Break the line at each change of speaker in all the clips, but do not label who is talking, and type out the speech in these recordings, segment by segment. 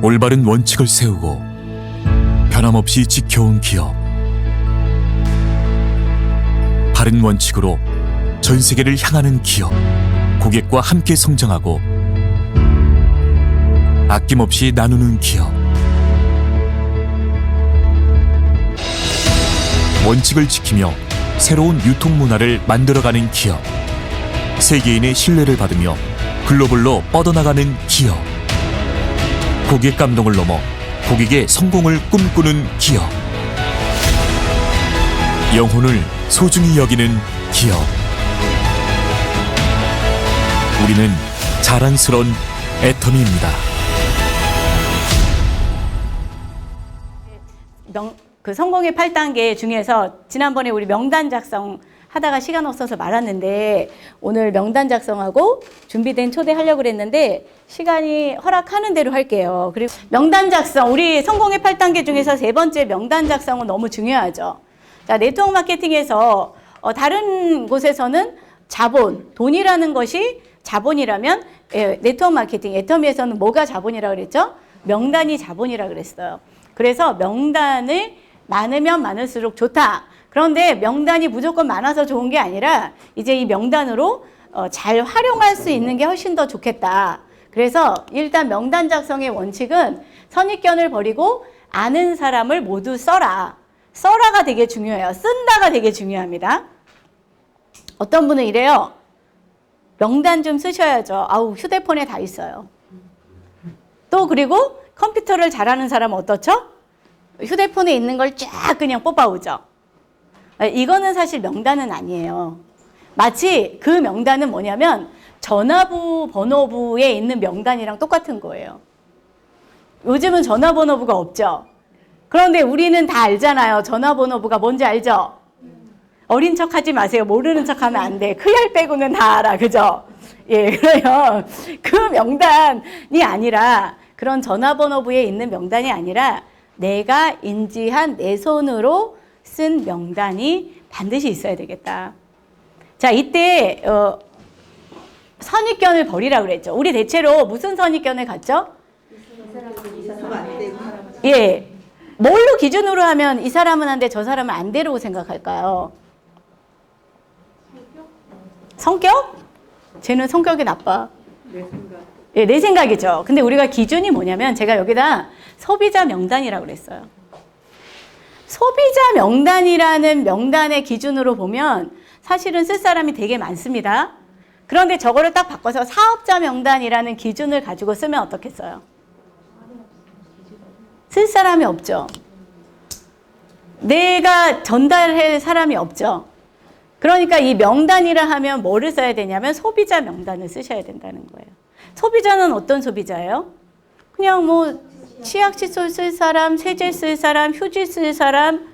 올바른 원칙을 세우고 변함없이 지켜온 기업. 바른 원칙으로 전 세계를 향하는 기업. 고객과 함께 성장하고 아낌없이 나누는 기업. 원칙을 지키며 새로운 유통 문화를 만들어가는 기업. 세계인의 신뢰를 받으며 글로벌로 뻗어나가는 기업. 고객 감동을 넘어 고객의 성공을 꿈꾸는 기업. 영혼을 소중히 여기는 기업. 우리는 자랑스러운 애터미입니다.
그 성공의 8단계 중에서 지난번에 우리 명단 작성 하다가 시간 없어서 말았는데 오늘 명단 작성하고 준비된 초대하려고 그랬는데 시간이 허락하는 대로 할게요. 그리고 명단 작성, 우리 성공의 8단계 중에서 세 번째 명단 작성은 너무 중요하죠. 자, 네트워크 마케팅에서 다른 곳에서는 자본, 돈이라는 것이 자본이라면 네트워크 마케팅, 애터미에서는 뭐가 자본이라고 그랬죠? 명단이 자본이라고 그랬어요. 그래서 명단을 많으면 많을수록 좋다. 그런데 명단이 무조건 많아서 좋은 게 아니라 이제 이 명단으로 잘 활용할 수 있는 게 훨씬 더 좋겠다. 그래서 일단 명단 작성의 원칙은 선입견을 버리고 아는 사람을 모두 써라. 써라가 되게 중요해요. 쓴다가 되게 중요합니다. 어떤 분은 이래요. 명단 좀 쓰셔야죠. 아우, 휴대폰에 다 있어요. 또 그리고 컴퓨터를 잘하는 사람은 어떻죠? 휴대폰에 있는 걸 쫙 그냥 뽑아오죠. 이거는 사실 명단은 아니에요. 마치 그 명단은 뭐냐면 전화부 번호부에 있는 명단이랑 똑같은 거예요. 요즘은 전화번호부가 없죠. 그런데 우리는 다 알잖아요. 전화번호부가 뭔지 알죠? 어린 척 하지 마세요. 모르는 척 하면 안 돼. 그 얄 빼고는 다 알아. 그죠? 예, 그래요. 그 명단이 아니라 그런 전화번호부에 있는 명단이 아니라 내가 인지한 내 손으로 쓴 명단이 반드시 있어야 되겠다. 자, 이때 선입견을 버리라고 그랬죠. 우리 대체로 무슨 선입견을 갖죠? 예, 뭘로 기준으로 하면 이 사람은 한 대, 저 사람은 안 되라고 생각할까요? 성격? 쟤는 성격이 나빠.
내 생각.
예, 내 생각이죠. 근데 우리가 기준이 뭐냐면 제가 여기다 소비자 명단이라고 그랬어요. 소비자 명단이라는 명단의 기준으로 보면 사실은 쓸 사람이 되게 많습니다. 그런데 저거를 딱 바꿔서 사업자 명단이라는 기준을 가지고 쓰면 어떻겠어요? 쓸 사람이 없죠. 내가 전달할 사람이 없죠. 그러니까 이 명단이라 하면 뭐를 써야 되냐면 소비자 명단을 쓰셔야 된다는 거예요. 소비자는 어떤 소비자예요? 그냥 뭐 치약칫솔 쓸 사람, 세제 쓸 사람, 휴지 쓸 사람,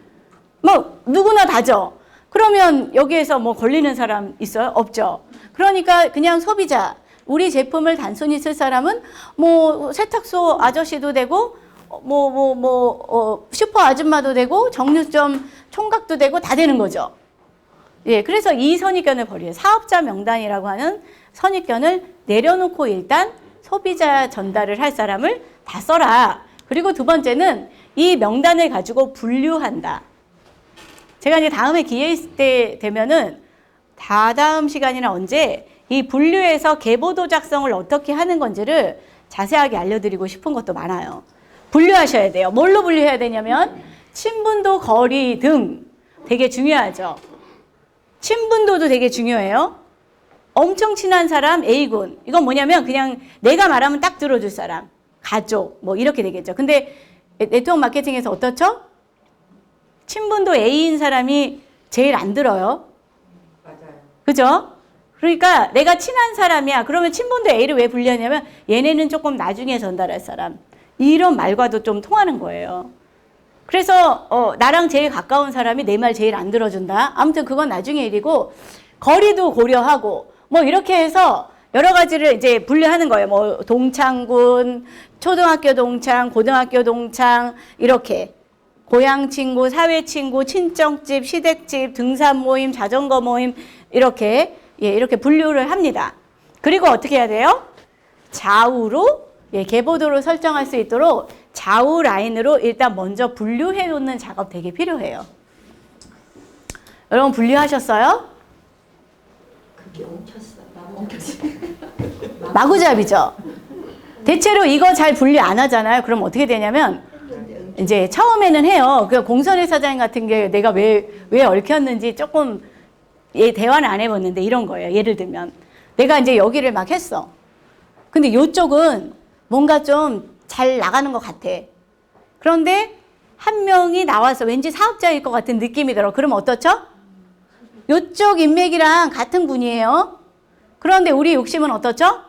뭐 누구나 다죠. 그러면 여기에서 뭐 걸리는 사람 있어요? 없죠. 그러니까 그냥 소비자, 우리 제품을 단순히 쓸 사람은 뭐 세탁소 아저씨도 되고 슈퍼 아줌마도 되고 정육점 총각도 되고 다 되는 거죠. 예, 그래서 이 선입견을 버려요. 사업자 명단이라고 하는 선입견을 내려놓고 일단 소비자 전달을 할 사람을 다 써라. 그리고 두 번째는 이 명단을 가지고 분류한다. 제가 이제 다음에 기회 있을 때 되면은 다다음 시간이나 언제 이 분류해서 계보도 작성을 어떻게 하는 건지를 자세하게 알려드리고 싶은 것도 많아요. 분류하셔야 돼요. 뭘로 분류해야 되냐면 친분도, 거리 등 되게 중요하죠. 친분도도 되게 중요해요. 엄청 친한 사람 A군. 이건 뭐냐면 그냥 내가 말하면 딱 들어줄 사람. 가족. 뭐 이렇게 되겠죠. 근데 네트워크 마케팅에서 어떻죠? 친분도 A인 사람이 제일 안 들어요.
맞아요.
그죠? 그러니까 내가 친한 사람이야. 그러면 친분도 A를 왜 분류하냐면 얘네는 조금 나중에 전달할 사람. 이런 말과도 좀 통하는 거예요. 그래서 나랑 제일 가까운 사람이 내 말 제일 안 들어준다. 아무튼 그건 나중에 일이고 거리도 고려하고 뭐 이렇게 해서 여러 가지를 이제 분류하는 거예요. 뭐 동창군, 초등학교 동창, 고등학교 동창 이렇게 고향 친구, 사회 친구, 친정집, 시댁집, 등산 모임, 자전거 모임 이렇게 예, 이렇게 분류를 합니다. 그리고 어떻게 해야 돼요? 좌우로 예, 계보도를 설정할 수 있도록 좌우 라인으로 일단 먼저 분류해 놓는 작업 되게 필요해요. 여러분 분류하셨어요?
그게 엉켰어요.
마구잡이죠. 대체로 이거 잘 분류 안 하잖아요. 그럼 어떻게 되냐면 이제 처음에는 해요. 그 공선회 사장님 같은 게 내가 왜 얽혔는지 조금 대화는 안 해봤는데 이런 거예요. 예를 들면 내가 이제 여기를 막 했어. 근데 이쪽은 뭔가 좀 잘 나가는 것 같아. 그런데 한 명이 나와서 왠지 사업자일 것 같은 느낌이 들어. 그럼 어떻죠? 이쪽 인맥이랑 같은 분이에요. 그런데 우리 욕심은 어떻죠?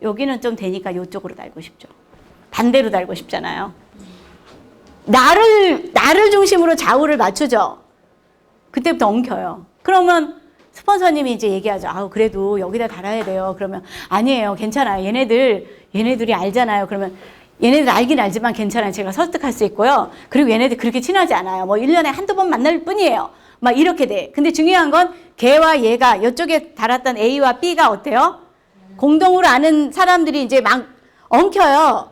여기는 좀 되니까 이쪽으로 달고 싶죠. 반대로 달고 싶잖아요. 나를 중심으로 좌우를 맞추죠. 그때부터 엉켜요. 그러면 스폰서님이 이제 얘기하죠. 아우, 그래도 여기다 달아야 돼요. 그러면 아니에요. 괜찮아요. 얘네들이 알잖아요. 그러면 얘네들 알긴 알지만 괜찮아요. 제가 설득할 수 있고요. 그리고 얘네들 그렇게 친하지 않아요. 뭐 1년에 한두 번 만날 뿐이에요. 막 이렇게 돼. 근데 중요한 건 걔와 얘가 이쪽에 달았던 A와 B가 어때요? 공동으로 아는 사람들이 이제 막 엉켜요.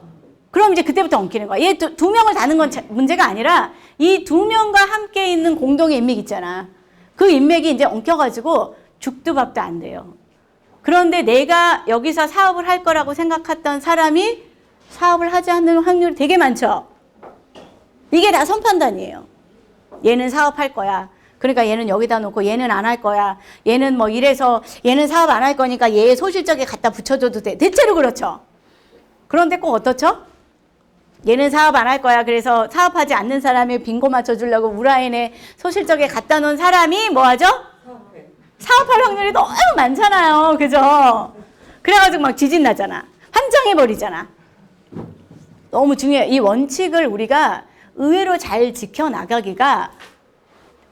그럼 이제 그때부터 엉키는 거야. 얘 두 명을 다는 건 문제가 아니라 이 두 명과 함께 있는 공동의 인맥 있잖아. 그 인맥이 이제 엉켜가지고 죽도 밥도 안 돼요. 그런데 내가 여기서 사업을 할 거라고 생각했던 사람이 사업을 하지 않는 확률이 되게 많죠. 이게 다 선판단이에요. 얘는 사업할 거야. 그러니까 얘는 여기다 놓고 얘는 안 할 거야. 얘는 뭐 이래서 얘는 사업 안 할 거니까 얘 소실적에 갖다 붙여줘도 돼. 대체로 그렇죠. 그런데 꼭 어떻죠? 얘는 사업 안 할 거야. 그래서 사업하지 않는 사람이 빙고 맞춰주려고 우라인에 소실적에 갖다 놓은 사람이 뭐 하죠? 사업할 확률이 너무 많잖아요. 그죠? 그래가지고 막 지진 나잖아. 환장해버리잖아. 너무 중요해요. 이 원칙을 우리가 의외로 잘 지켜나가기가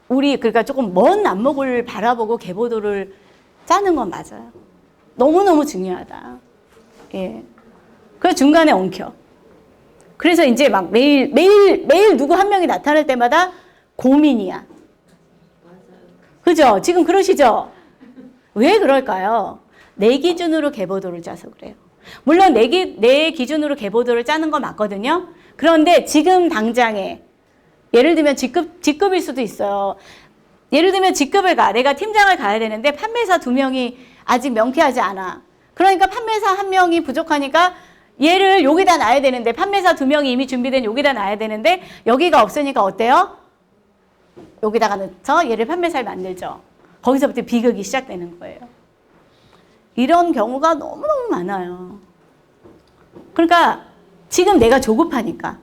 그러니까 조금 먼 안목을 바라보고 계보도를 짜는 건 맞아요. 너무너무 중요하다. 예. 그래서 중간에 엉켜. 그래서 이제 막 매일 누구 한 명이 나타날 때마다 고민이야. 그죠? 지금 그러시죠? 왜 그럴까요? 내 기준으로 계보도를 짜서 그래요. 물론 내 기준으로 계보도를 짜는 건 맞거든요. 그런데 지금 당장에 예를 들면 직급일 수도 있어요. 예를 들면 직급을 내가 팀장을 가야 되는데 판매사 2명이 아직 명쾌하지 않아. 그러니까 판매사 1명이 부족하니까 얘를 여기다 놔야 되는데 판매사 2명이 이미 준비된 여기다 놔야 되는데 여기가 없으니까 어때요? 여기다가 넣죠. 얘를 판매사를 만들죠. 거기서부터 비극이 시작되는 거예요. 이런 경우가 너무너무 많아요. 그러니까 지금 내가 조급하니까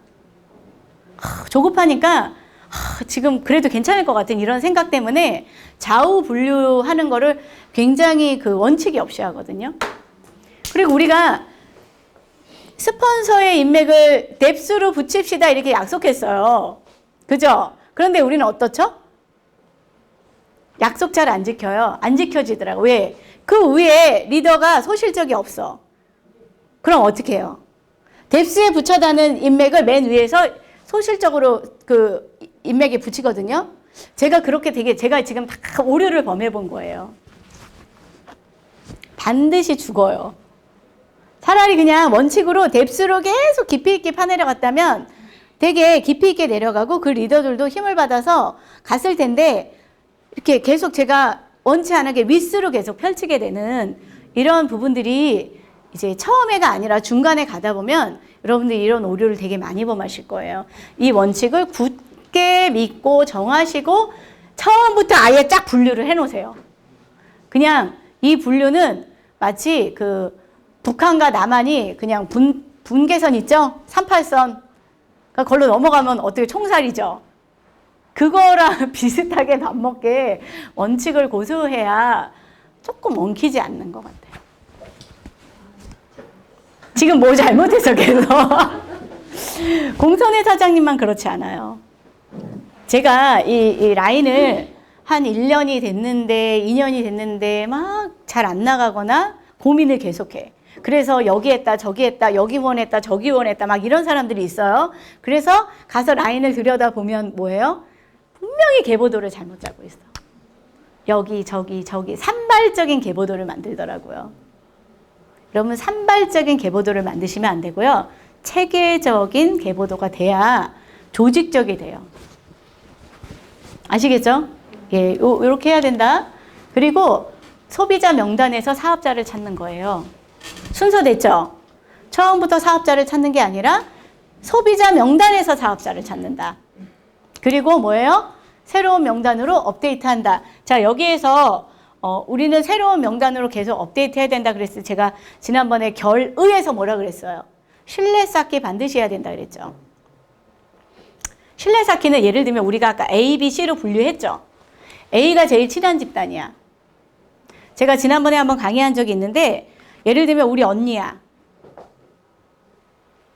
지금 그래도 괜찮을 것 같은 이런 생각 때문에 좌우 분류하는 거를 굉장히 그 원칙이 없이 하거든요. 그리고 우리가 스폰서의 인맥을 뎁스로 붙입시다 이렇게 약속했어요. 그죠? 그런데 우리는 어떻죠? 약속 잘 안 지켜요. 안 지켜지더라고. 왜? 그 위에 리더가 소실적이 없어. 그럼 어떻게 해요? 뎁스에 붙여다는 인맥을 맨 위에서 소실적으로 그 인맥에 붙이거든요. 제가 지금 다 오류를 범해본 거예요. 반드시 죽어요. 차라리 그냥 원칙으로 뎁스로 계속 깊이 있게 파내려갔다면 되게 깊이 있게 내려가고 그 리더들도 힘을 받아서 갔을 텐데 이렇게 계속 제가 원치 않게 윗으로 계속 펼치게 되는 이런 부분들이 이제 처음에가 아니라 중간에 가다 보면 여러분들이 이런 오류를 되게 많이 범하실 거예요. 이 원칙을 굳게 믿고 정하시고 처음부터 아예 쫙 분류를 해놓으세요. 그냥 이 분류는 마치 그 북한과 남한이 그냥 분계선 있죠? 38선. 그러니까 걸로 넘어가면 어떻게 총살이죠? 그거랑 비슷하게 맞먹게 원칙을 고수해야 조금 엉키지 않는 것 같아요. 지금 뭐 잘못해서 계속. 공선회 사장님만 그렇지 않아요. 제가 이 라인을 한 1년이 됐는데 2년이 됐는데 막 잘 안 나가거나 고민을 계속해. 그래서 여기 했다 저기 했다 여기 원했다 저기 원했다 막 이런 사람들이 있어요. 그래서 가서 라인을 들여다보면 뭐예요? 분명히 계보도를 잘못 짜고 있어. 여기 저기 산발적인 계보도를 만들더라고요. 여러분 산발적인 계보도를 만드시면 안 되고요. 체계적인 계보도가 돼야 조직적이 돼요. 아시겠죠? 예, 요렇게 해야 된다. 그리고 소비자 명단에서 사업자를 찾는 거예요. 순서 됐죠? 처음부터 사업자를 찾는 게 아니라 소비자 명단에서 사업자를 찾는다. 그리고 뭐예요? 새로운 명단으로 업데이트한다. 자, 여기에서 우리는 새로운 명단으로 계속 업데이트해야 된다 그랬어요. 제가 지난번에 결의에서 뭐라 그랬어요? 신뢰 쌓기 반드시 해야 된다 그랬죠. 신뢰 쌓기는 예를 들면 우리가 아까 A, B, C로 분류했죠. A가 제일 친한 집단이야. 제가 지난번에 한번 강의한 적이 있는데 예를 들면 우리 언니야.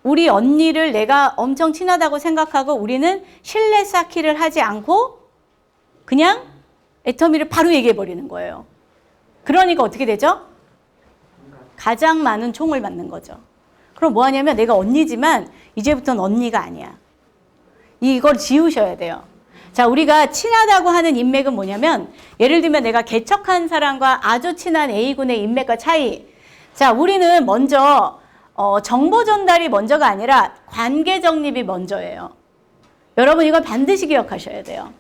우리 언니를 내가 엄청 친하다고 생각하고 우리는 신뢰 쌓기를 하지 않고 그냥 애터미를 바로 얘기해 버리는 거예요. 그러니까 어떻게 되죠? 가장 많은 총을 맞는 거죠. 그럼 뭐 하냐면 내가 언니지만 이제부터는 언니가 아니야. 이걸 지우셔야 돼요. 자, 우리가 친하다고 하는 인맥은 뭐냐면 예를 들면 내가 개척한 사람과 아주 친한 A군의 인맥과 차이. 자, 우리는 먼저 정보 전달이 먼저가 아니라 관계 정립이 먼저예요. 여러분 이걸 반드시 기억하셔야 돼요.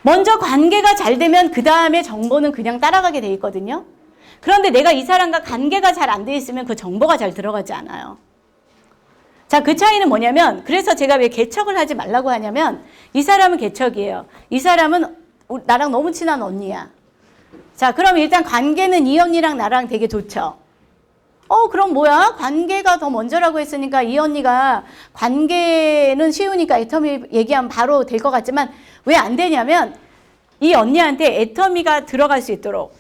먼저 관계가 잘 되면 그 다음에 정보는 그냥 따라가게 돼 있거든요. 그런데 내가 이 사람과 관계가 잘 안 돼 있으면 그 정보가 잘 들어가지 않아요. 자, 그 차이는 뭐냐면 그래서 제가 왜 개척을 하지 말라고 하냐면 이 사람은 개척이에요. 이 사람은 나랑 너무 친한 언니야. 자, 그럼 일단 관계는 이 언니랑 나랑 되게 좋죠. 그럼 뭐야? 관계가 더 먼저라고 했으니까 이 언니가 관계는 쉬우니까 애터미 얘기하면 바로 될 것 같지만 왜 안 되냐면 이 언니한테 애터미가 들어갈 수 있도록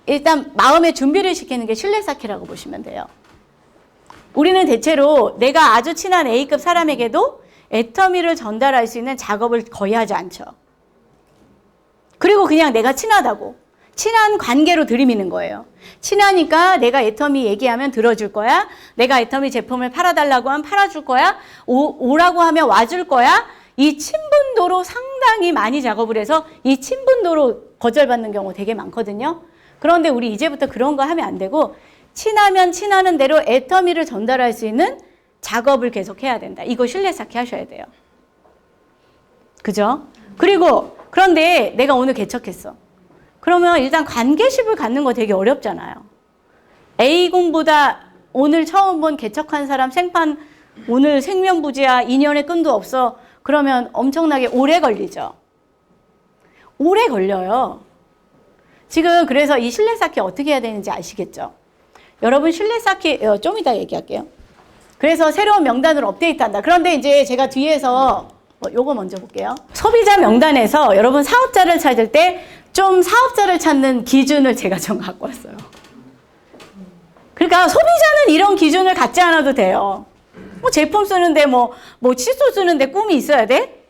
일단 마음의 준비를 시키는 게 신뢰 쌓기라고 보시면 돼요. 우리는 대체로 내가 아주 친한 A급 사람에게도 애터미를 전달할 수 있는 작업을 거의 하지 않죠. 그리고 그냥 내가 친하다고. 친한 관계로 들이미는 거예요. 친하니까 내가 애터미 얘기하면 들어줄 거야. 내가 애터미 제품을 팔아달라고 하면 팔아줄 거야. 오라고 하면 와줄 거야. 이 친분도로 상당히 많이 작업을 해서 이 친분도로 거절받는 경우 되게 많거든요. 그런데 우리 이제부터 그런 거 하면 안 되고 친하면 친하는 대로 애터미를 전달할 수 있는 작업을 계속 해야 된다. 이거 신뢰 쌓기 하셔야 돼요. 그죠? 그리고 그런데 내가 오늘 개척했어. 그러면 일단 관계십을 갖는 거 되게 어렵잖아요. A군보다 오늘 처음 본 개척한 사람 생판 오늘 생면부지야 인연의 끈도 없어. 그러면 엄청나게 오래 걸리죠. 오래 걸려요. 지금 그래서 이 신뢰 쌓기 어떻게 해야 되는지 아시겠죠? 여러분 신뢰 쌓기 좀 이따 얘기할게요. 그래서 새로운 명단으로 업데이트한다. 그런데 이제 제가 뒤에서 요거 먼저 볼게요. 소비자 명단에서 여러분 사업자를 찾을 때 좀 사업자를 찾는 기준을 제가 좀 갖고 왔어요. 그러니까 소비자는 이런 기준을 갖지 않아도 돼요. 뭐 제품 쓰는데 뭐 칫솔 쓰는데 꿈이 있어야 돼?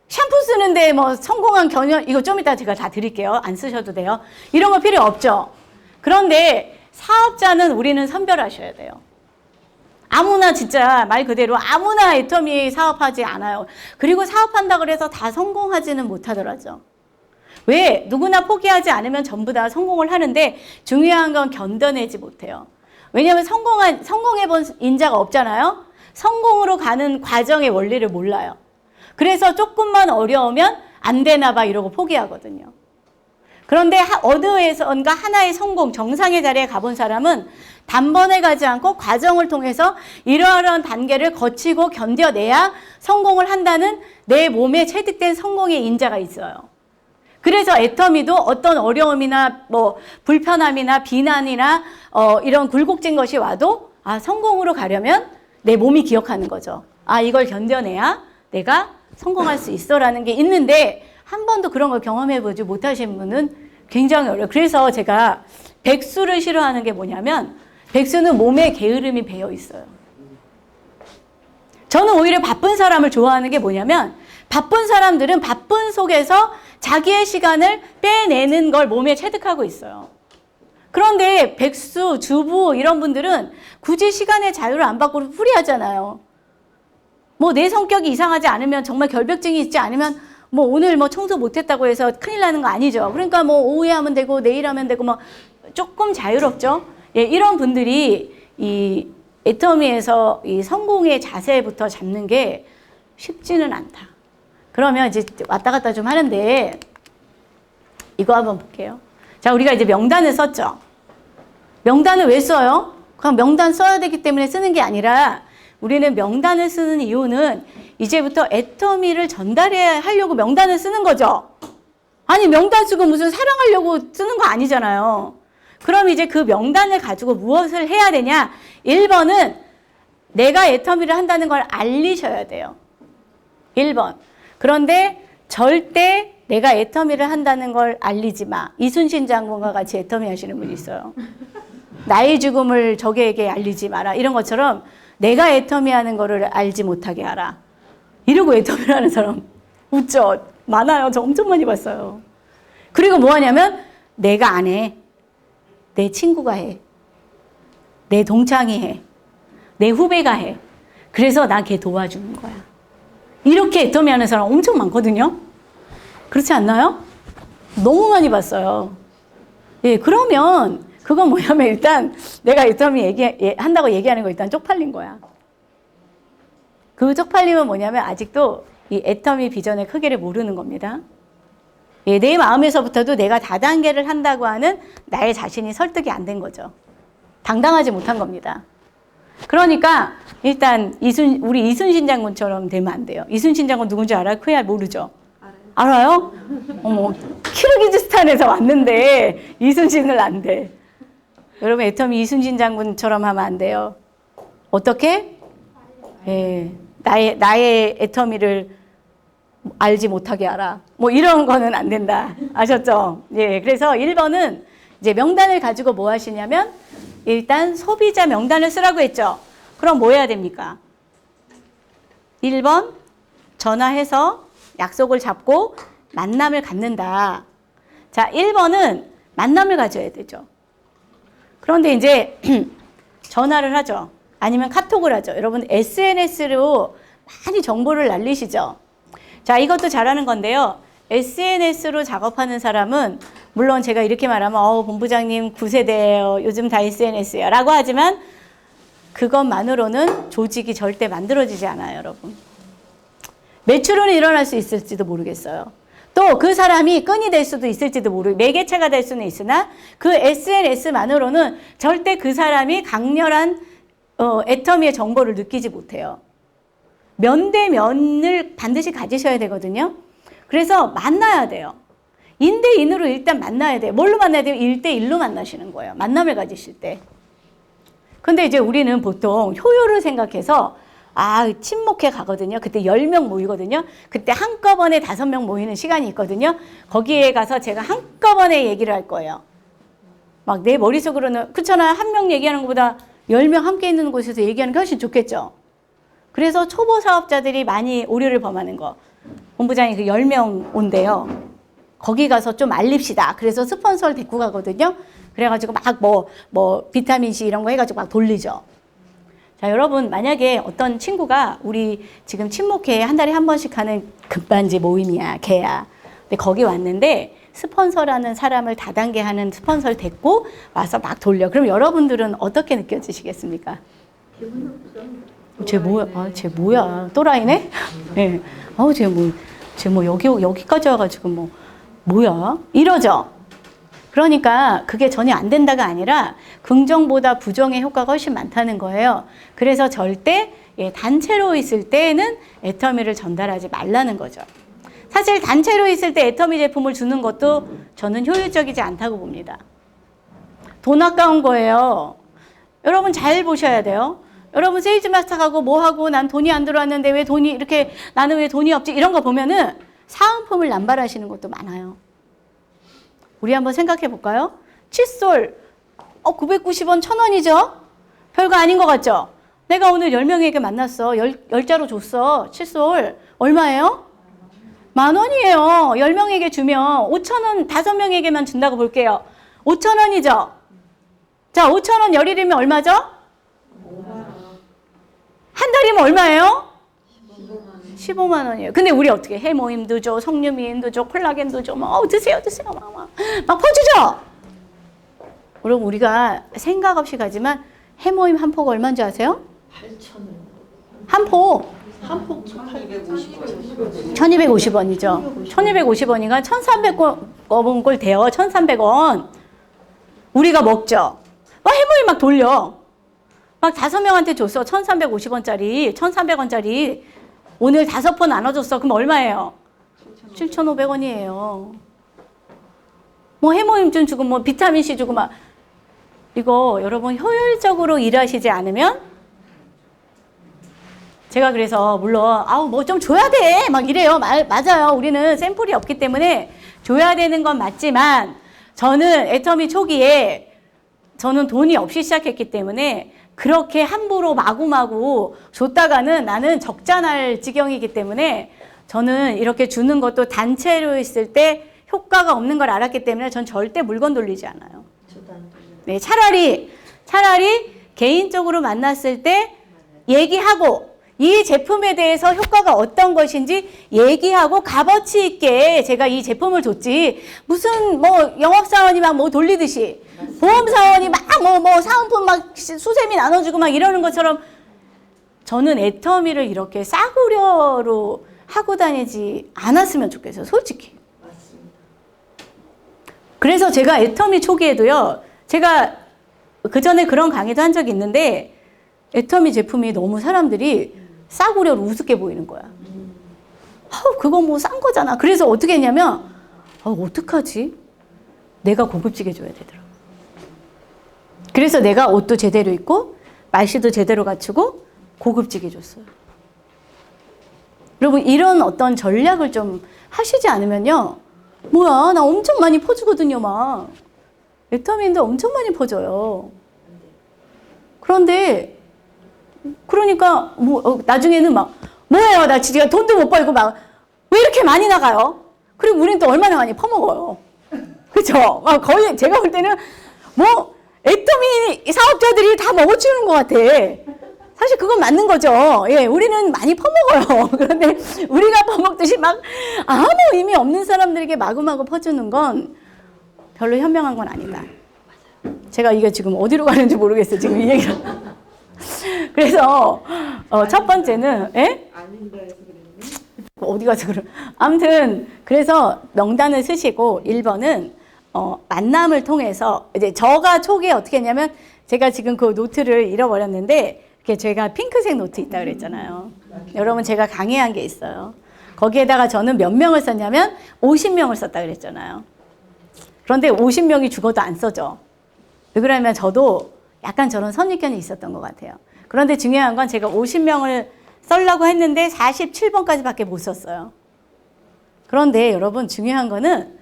샴푸 쓰는데 뭐 성공한 경영 이거 좀 이따 제가 다 드릴게요. 안 쓰셔도 돼요. 이런 거 필요 없죠. 그런데 사업자는 우리는 선별하셔야 돼요. 아무나 진짜 말 그대로 아무나 애터미 사업하지 않아요. 그리고 사업한다 그래서 다 성공하지는 못하더라죠. 왜? 누구나 포기하지 않으면 전부 다 성공을 하는데 중요한 건 견뎌내지 못해요. 왜냐하면 성공해본 인자가 없잖아요. 성공으로 가는 과정의 원리를 몰라요. 그래서 조금만 어려우면 안 되나 봐 이러고 포기하거든요. 그런데 어느에선가 하나의 성공, 정상의 자리에 가본 사람은 단번에 가지 않고 과정을 통해서 이러한 단계를 거치고 견뎌내야 성공을 한다는 내 몸에 체득된 성공의 인자가 있어요. 그래서 애터미도 어떤 어려움이나 뭐 불편함이나 비난이나 이런 굴곡진 것이 와도 성공으로 가려면 내 몸이 기억하는 거죠. 이걸 견뎌내야 내가 성공할 수 있어라는 게 있는데 한 번도 그런 걸 경험해보지 못하신 분은 굉장히 어려워요. 그래서 제가 백수를 싫어하는 게 뭐냐면 백수는 몸에 게으름이 배어 있어요. 저는 오히려 바쁜 사람을 좋아하는 게 뭐냐면 바쁜 사람들은 바쁜 속에서 자기의 시간을 빼내는 걸 몸에 체득하고 있어요. 그런데 백수, 주부 이런 분들은 굳이 시간의 자유를 안 받고 후리하잖아요. 뭐 내 성격이 이상하지 않으면 정말 결벽증이 있지 않으면 뭐 오늘 뭐 청소 못했다고 해서 큰일 나는 거 아니죠. 그러니까 뭐 오후에 하면 되고 내일 하면 되고 뭐 조금 자유롭죠. 예, 이런 분들이 이 애터미에서 이 성공의 자세부터 잡는 게 쉽지는 않다. 그러면 이제 왔다 갔다 좀 하는데 이거 한번 볼게요. 자, 우리가 이제 명단을 썼죠. 명단을 왜 써요? 그냥 명단 써야 되기 때문에 쓰는 게 아니라 우리는 명단을 쓰는 이유는 이제부터 애터미를 전달해야 하려고 명단을 쓰는 거죠. 아니, 명단 쓰고 무슨 사랑하려고 쓰는 거 아니잖아요. 그럼 이제 그 명단을 가지고 무엇을 해야 되냐? 1번은 내가 애터미를 한다는 걸 알리셔야 돼요. 1번. 그런데 절대 내가 애터미를 한다는 걸 알리지 마. 이순신 장군과 같이 애터미 하시는 분이 있어요. 나의 죽음을 적에게 알리지 마라. 이런 것처럼 내가 애터미 하는 거를 알지 못하게 하라. 이러고 애터미를 하는 사람 웃죠? 많아요. 저 엄청 많이 봤어요. 그리고 뭐 하냐면 내가 안 해. 내 친구가 해. 내 동창이 해. 내 후배가 해. 그래서 나 걔 도와주는 거야. 이렇게 애터미 하는 사람 엄청 많거든요. 그렇지 않나요? 너무 많이 봤어요. 예, 그러면 그건 뭐냐면 일단 내가 애터미 한다고 얘기하는 거 일단 쪽팔린 거야. 그 쪽팔림은 뭐냐면 아직도 이 애터미 비전의 크기를 모르는 겁니다. 예, 내 마음에서부터도 내가 다단계를 한다고 하는 나의 자신이 설득이 안 된 거죠. 당당하지 못한 겁니다. 그러니까 일단 우리 이순신 장군처럼 되면 안 돼요. 이순신 장군 누군지 알아요? 그야 모르죠? 알아요? 어머, 키르기즈스탄에서 왔는데 이순신을 안 돼. 여러분 애터미 이순신 장군처럼 하면 안 돼요. 어떻게? 예, 나의 애터미를 알지 못하게 하라. 뭐 이런 거는 안 된다. 아셨죠? 예, 그래서 1번은 이제 명단을 가지고 뭐 하시냐면 일단 소비자 명단을 쓰라고 했죠. 그럼 뭐 해야 됩니까? 1번 전화해서 약속을 잡고 만남을 갖는다. 자, 1번은 만남을 가져야 되죠. 그런데 이제 전화를 하죠. 아니면 카톡을 하죠. 여러분 SNS로 많이 정보를 날리시죠. 자, 이것도 잘하는 건데요. SNS로 작업하는 사람은 물론 제가 이렇게 말하면 본부장님 9세대예요. 요즘 다 SNS야 라고 하지만 그것만으로는 조직이 절대 만들어지지 않아요, 여러분. 매출은 일어날 수 있을지도 모르겠어요. 또 그 사람이 끈이 될 수도 있을지도 매개체가 될 수는 있으나 그 SNS만으로는 절대 그 사람이 강렬한 애터미의 정보를 느끼지 못해요. 면대면을 반드시 가지셔야 되거든요. 그래서 만나야 돼요. 인대인으로 일단 만나야 돼요. 뭘로 만나야 돼요? 1대1로 만나시는 거예요. 만남을 가지실 때. 근데 이제 우리는 보통 효율을 생각해서 친목회 가거든요. 그때 10명 모이거든요. 그때 한꺼번에 5명 모이는 시간이 있거든요. 거기에 가서 제가 한꺼번에 얘기를 할 거예요. 막 내 머릿속으로는 그렇잖아요. 한 명 얘기하는 것보다 10명 함께 있는 곳에서 얘기하는 게 훨씬 좋겠죠. 그래서 초보 사업자들이 많이 오류를 범하는 거. 본부장이 그 10명 온대요. 거기 가서 좀 알립시다. 그래서 스폰서를 데리고 가거든요. 그래가지고 막 비타민C 이런 거 해가지고 막 돌리죠. 자, 여러분, 만약에 어떤 친구가 우리 지금 친목회 한 달에 한 번씩 하는 급반지 모임이야, 걔야. 근데 거기 왔는데 스폰서라는 사람을 다단계 하는 스폰서를 데리고 와서 막 돌려. 그럼 여러분들은 어떻게 느껴지시겠습니까? 쟤 뭐야? 또라이네? 네. 쟤 여기까지 와가지고 뭐야? 이러죠? 그러니까 그게 전혀 안 된다가 아니라 긍정보다 부정의 효과가 훨씬 많다는 거예요. 그래서 절대 단체로 있을 때는 애터미를 전달하지 말라는 거죠. 사실 단체로 있을 때 애터미 제품을 주는 것도 저는 효율적이지 않다고 봅니다. 돈 아까운 거예요. 여러분 잘 보셔야 돼요. 여러분 세일즈 마스터하고 뭐하고 난 돈이 안 들어왔는데 나는 왜 돈이 없지? 이런 거 보면은 사은품을 남발하시는 것도 많아요. 우리 한번 생각해 볼까요? 칫솔 990원 1,000원이죠? 별거 아닌 것 같죠? 내가 오늘 10명에게 만났어. 10자로 줬어. 칫솔 얼마예요? 10,000원이에요. 10명에게 주면 5,000원 5명에게만 준다고 볼게요. 5,000원이죠? 자, 5,000원 열일이면 얼마죠? 한 달이면 얼마예요? 15만 원이에요. 근데 우리 어떻게 해? 모임도 줘, 석류미인도 줘, 콜라겐도 줘, 드세요. 막 퍼주죠? 여러분 우리가 생각 없이 가지만 해모임 한 포가 얼마인 줄 아세요?
8,000원.
한 포.
한폭 850원.
1250원이죠. 1250원이니까 1300원 꼴 돼요. 1300원. 우리가 먹죠. 막 해모임 막 돌려. 막 5명한테 줬어. 1350원짜리, 1300원짜리. 오늘 5포 나눠줬어. 그럼 얼마예요? 7500원이에요. 뭐 해모임 좀 주고 뭐 비타민C 주고 막. 이거 여러분 효율적으로 일하시지 않으면 제가 그래서 물론 아우 뭐 좀 줘야 돼 막 이래요. 맞아요. 우리는 샘플이 없기 때문에 줘야 되는 건 맞지만 저는 애터미 초기에 저는 돈이 없이 시작했기 때문에 그렇게 함부로 마구마구 줬다가는 나는 적자날 지경이기 때문에 저는 이렇게 주는 것도 단체로 있을 때 효과가 없는 걸 알았기 때문에 전 절대 물건 돌리지 않아요. 네, 차라리 개인적으로 만났을 때 얘기하고 이 제품에 대해서 효과가 어떤 것인지 얘기하고 값어치 있게 제가 이 제품을 줬지 무슨 뭐 영업사원이 막 뭐 돌리듯이 보험사원이 막 뭐 사은품 막 수세미 나눠주고 막 이러는 것처럼 저는 애터미를 이렇게 싸구려로 하고 다니지 않았으면 좋겠어요. 솔직히.
맞습니다.
그래서 제가 애터미 초기에도요. 제가 그 전에 그런 강의도 한 적이 있는데 애터미 제품이 너무 사람들이 싸구려로 우습게 보이는 거야. 그거 뭐 싼 거잖아. 그래서 어떻게 했냐면 어떡하지? 내가 고급지게 줘야 되더라고. 그래서 내가 옷도 제대로 입고 말씨도 제대로 갖추고 고급지게 줬어요. 여러분 이런 어떤 전략을 좀 하시지 않으면요. 뭐야 나 엄청 많이 퍼주거든요. 막 애터미인데 엄청 많이 퍼져요. 그런데 그러니까 뭐 나중에는 막 뭐예요 나 진짜 돈도 못 벌고 막 왜 이렇게 많이 나가요? 그리고 우리는 또 얼마나 많이 퍼먹어요. 그렇죠? 거의 제가 볼 때는 뭐 애터미 사업자들이 다 먹어치우는 것 같아. 사실 그건 맞는 거죠. 예, 우리는 많이 퍼먹어요. 그런데 우리가 퍼먹듯이 막 아무 의미 없는 사람들에게 마구마구 퍼주는 건 별로 현명한 건 아니다. 제가 이게 지금 어디로 가는지 모르겠어요. 지금 이 얘기가. 그래서 첫 번째는 예?
아닌가 해서 그랬네.
어디 가서 그래. 아무튼 그래서 명단을 쓰시고 1번은 만남을 통해서 이제 저가 초기에 어떻게 했냐면 제가 지금 그 노트를 잃어버렸는데 이렇게 제가 핑크색 노트 있다 그랬잖아요. 여러분 제가 강의한 게 있어요. 거기에다가 저는 몇 명을 썼냐면 50명을 썼다 그랬잖아요. 그런데 50명이 죽어도 안 써져. 왜 그러냐면 저도 약간 저런 선입견이 있었던 것 같아요. 그런데 중요한 건 제가 50명을 쓰려고 했는데 47번까지밖에 못 썼어요. 그런데 여러분 중요한 거는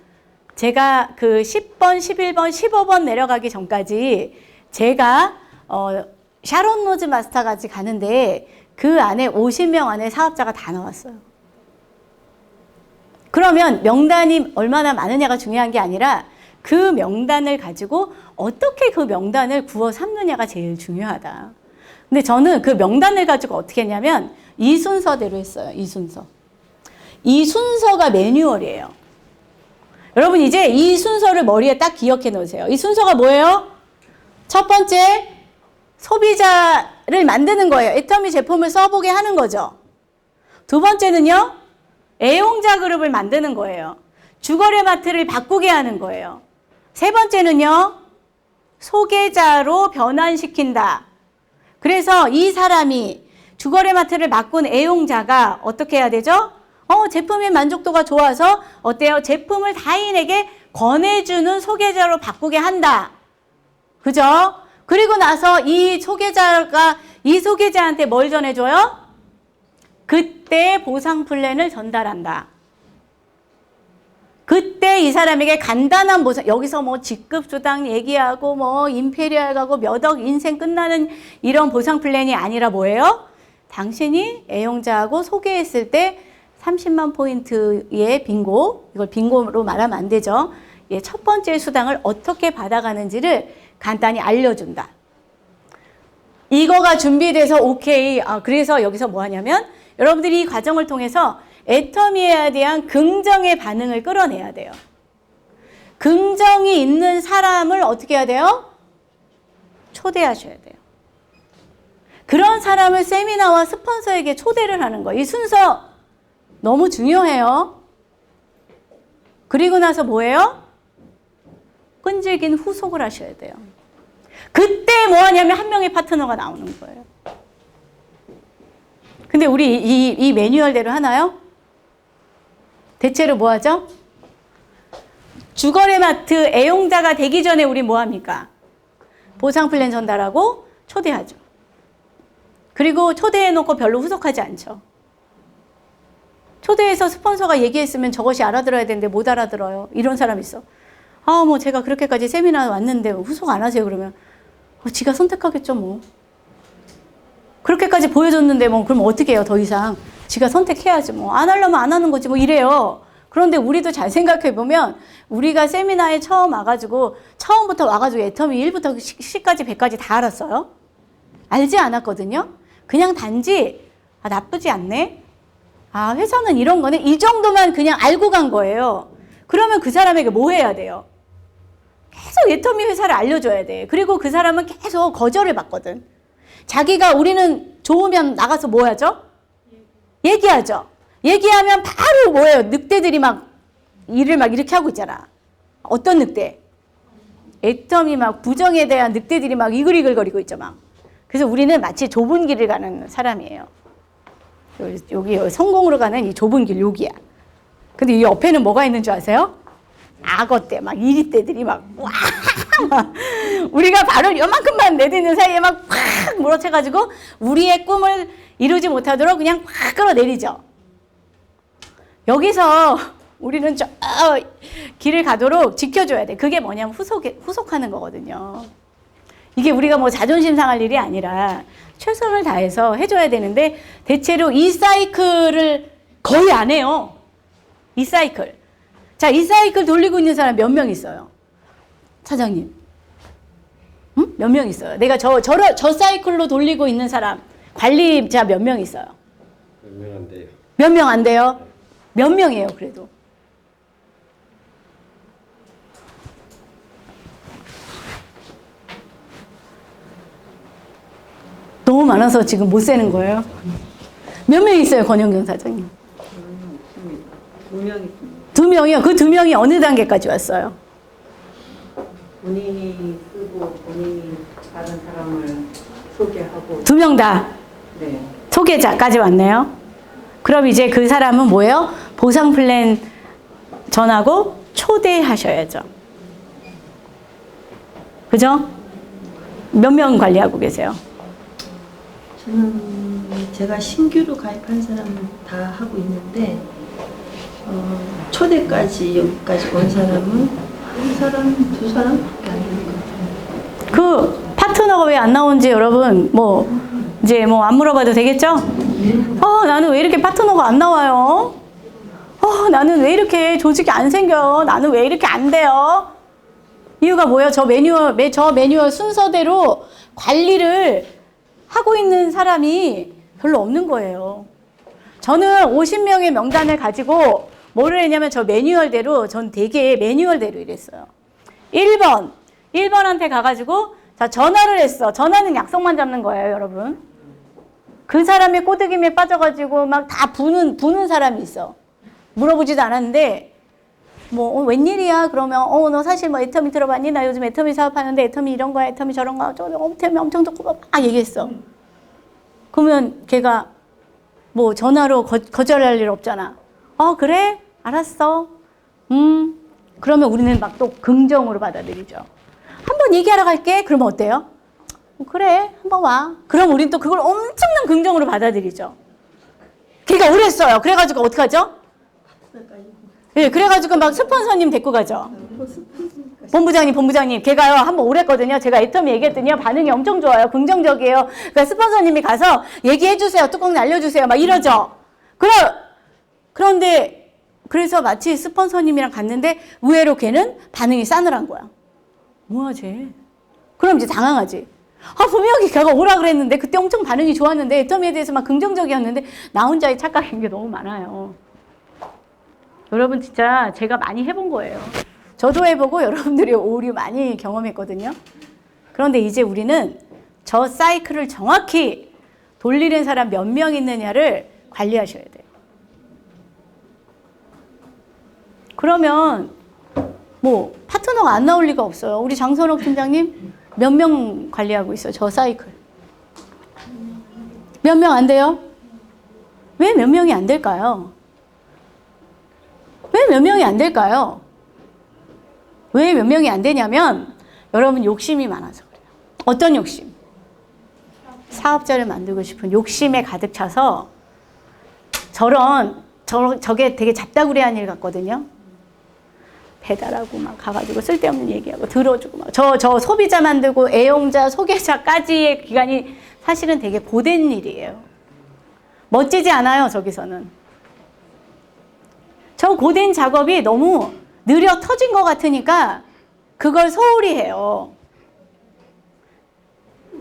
제가 그 10번, 11번, 15번 내려가기 전까지 제가 샤론 로즈 마스터까지 가는데 그 안에 50명 안에 사업자가 다 나왔어요. 그러면 명단이 얼마나 많으냐가 중요한 게 아니라 그 명단을 가지고 어떻게 그 명단을 구워 삼느냐가 제일 중요하다. 근데 저는 그 명단을 가지고 어떻게 했냐면 이 순서대로 했어요. 이 순서. 이 순서가 매뉴얼이에요. 여러분 이제 이 순서를 머리에 딱 기억해 놓으세요. 이 순서가 뭐예요? 첫 번째, 소비자를 만드는 거예요. 애터미 제품을 써보게 하는 거죠. 두 번째는요, 애용자 그룹을 만드는 거예요. 주거래마트를 바꾸게 하는 거예요. 세 번째는요, 소개자로 변환시킨다. 그래서 이 사람이 주거래마트를 바꾼 애용자가 어떻게 해야 되죠? 제품의 만족도가 좋아서 어때요? 제품을 타인에게 권해주는 소개자로 바꾸게 한다. 그죠? 그리고 나서 이 소개자한테 뭘 전해줘요? 그때 보상 플랜을 전달한다. 그때 이 사람에게 간단한 보상, 여기서 뭐 직급수당 얘기하고 뭐 임페리얼 가고 몇 억 인생 끝나는 이런 보상 플랜이 아니라 뭐예요? 당신이 애용자하고 소개했을 때 30만 포인트의 빙고, 이걸 빙고로 말하면 안 되죠. 예, 첫 번째 수당을 어떻게 받아가는지를 간단히 알려준다. 이거가 준비돼서 오케이. 그래서 여기서 뭐 하냐면 여러분들이 이 과정을 통해서 애터미에 대한 긍정의 반응을 끌어내야 돼요. 긍정이 있는 사람을 어떻게 해야 돼요? 초대하셔야 돼요. 그런 사람을 세미나와 스폰서에게 초대를 하는 거예요. 이 순서 너무 중요해요. 그리고 나서 뭐예요? 끈질긴 후속을 하셔야 돼요. 그때 뭐 하냐면 한 명의 파트너가 나오는 거예요. 근데 우리 이 매뉴얼대로 하나요? 대체로 뭐 하죠? 주거래 마트 애용자가 되기 전에 우리 뭐 합니까? 보상 플랜 전달하고 초대하죠. 그리고 초대해놓고 별로 후속하지 않죠. 초대해서 스폰서가 얘기했으면 저것이 알아들어야 되는데 못 알아들어요. 이런 사람 있어. 아, 뭐 제가 그렇게까지 세미나 왔는데 후속 안 하세요 그러면 지가 선택하겠죠 뭐. 그렇게까지 보여줬는데 뭐 그럼 어떻게 해요 더 이상. 지가 선택해야지 뭐. 안 하려면 안 하는 거지 뭐 이래요. 그런데 우리도 잘 생각해 보면 우리가 세미나에 처음 와가지고 처음부터 와가지고 애터미 1부터 10까지 100까지 다 알았어요? 알지 않았거든요. 그냥 단지 나쁘지 않네. 회사는 이런 거네. 이 정도만 그냥 알고 간 거예요. 그러면 그 사람에게 뭐 해야 돼요? 계속 애터미 회사를 알려줘야 돼. 그리고 그 사람은 계속 거절을 받거든. 자기가 우리는 좋으면 나가서 뭐 하죠? 얘기하죠. 얘기하면 바로 뭐예요? 늑대들이 막 일을 막 이렇게 하고 있잖아. 어떤 늑대? 애터미 막 부정에 대한 늑대들이 막 이글이글거리고 있죠 막. 그래서 우리는 마치 좁은 길을 가는 사람이에요. 여기 성공으로 가는 이 좁은 길 여기야. 근데 이 옆에는 뭐가 있는 줄 아세요? 악어떼 막 이리떼들이 막 와! 막 우리가 발을 요만큼만 내딛는 사이에 막 확 몰아쳐가지고 우리의 꿈을 이루지 못하도록 그냥 확 끌어내리죠. 여기서 우리는 저 길을 가도록 지켜줘야 돼. 그게 뭐냐면 후속하는 거거든요. 이게 우리가 뭐 자존심 상할 일이 아니라 최선을 다해서 해줘야 되는데 대체로 이 사이클을 거의 안 해요. 이 사이클. 자, 이 사이클 돌리고 있는 사람 몇 명 있어요? 사장님. 응? 몇 명 있어요? 내가 저 사이클로 돌리고 있는 사람, 관리자 몇 명 있어요?
몇 명 안 돼요.
몇 명 안 돼요? 몇 명이에요, 그래도? 너무 많아서 지금 못 세는 거예요. 몇 명 있어요, 권영경 사장님?
2명이
2명이요? 그 2명이 어느 단계까지 왔어요?
본인이 쓰고 본인이 다른 사람을 소개하고
2명 다
네.
소개자까지 왔네요. 그럼 이제 그 사람은 뭐예요? 보상 플랜 전하고 초대하셔야죠. 그죠? 몇 명 관리하고 계세요?
저는 제가 신규로 가입한 사람은 다 하고 있는데 초대까지 여기까지 온 사람은 한 사람, 두 사람밖에 안 되는 것 같아요.
그 파트너가 왜 안 나오는지 여러분 뭐 이제 뭐 안 물어봐도 되겠죠? 나는 왜 이렇게 파트너가 안 나와요? 나는 왜 이렇게 조직이 안 생겨? 나는 왜 이렇게 안 돼요? 이유가 뭐예요? 저 매뉴얼 순서대로 관리를 하고 있는 사람이 별로 없는 거예요. 저는 50명의 명단을 가지고 뭐를 했냐면 저 매뉴얼대로 전 되게 매뉴얼대로 일했어요. 1번한테 가가지고 자 전화를 했어. 전화는 약속만 잡는 거예요, 여러분. 그 사람의 꼬드김에 빠져가지고 막 다 부는 사람이 있어. 물어보지도 않았는데 뭐 웬일이야? 그러면 너 사실 뭐 애터미 들어봤니? 나 요즘 애터미 사업하는데 애터미 이런 거야, 애터미 저런 거야, 애터미 엄청 좋고 막 얘기했어. 그러면 걔가 뭐 전화로 거절할 일 없잖아. 그래? 알았어. 그러면 우리는 막 또 긍정으로 받아들이죠. 한번 얘기하러 갈게. 그러면 어때요? 그래, 한번 와. 그럼 우린 또 그걸 엄청난 긍정으로 받아들이죠. 걔가 오랬어요. 그래가지고 어떡하죠? 예, 그래가지고 막 스폰서님 데리고 가죠. 본부장님, 걔가요, 한번 오랬거든요. 제가 애터미 얘기했더니요, 반응이 엄청 좋아요. 긍정적이에요. 그러니까 스폰서님이 가서 얘기해주세요. 뚜껑 날려주세요. 막 이러죠. 그런데, 그래서 마치 스폰서님이랑 갔는데, 의외로 걔는 반응이 싸늘한 거야. 뭐야, 쟤? 그럼 이제 당황하지. 분명히 걔가 오라 그랬는데, 그때 엄청 반응이 좋았는데, 애터미에 대해서 막 긍정적이었는데, 나 혼자의 착각인 게 너무 많아요. 여러분 진짜 제가 많이 해본 거예요. 저도 해보고 여러분들이 오류 많이 경험했거든요. 그런데 이제 우리는 저 사이클을 정확히 돌리는 사람 몇 명 있느냐를 관리하셔야 돼요. 그러면 뭐 파트너가 안 나올 리가 없어요. 우리 장선옥 팀장님 몇 명 관리하고 있어요? 저 사이클. 몇 명 안 돼요? 왜 몇 명이 안 될까요? 왜 몇 명이 안 될까요? 왜 몇 명이 안 되냐면 여러분 욕심이 많아서 그래요. 어떤 욕심? 사업자를 만들고 싶은 욕심에 가득 차서 저게 되게 잡다구리한 일 같거든요. 배달하고 막 가가지고 쓸데없는 얘기하고 들어주고 막 저 소비자 만들고 애용자 소개자까지의 기간이 사실은 되게 고된 일이에요. 멋지지 않아요, 저기서는. 저 고된 작업이 너무 느려 터진 것 같으니까 그걸 소홀히 해요.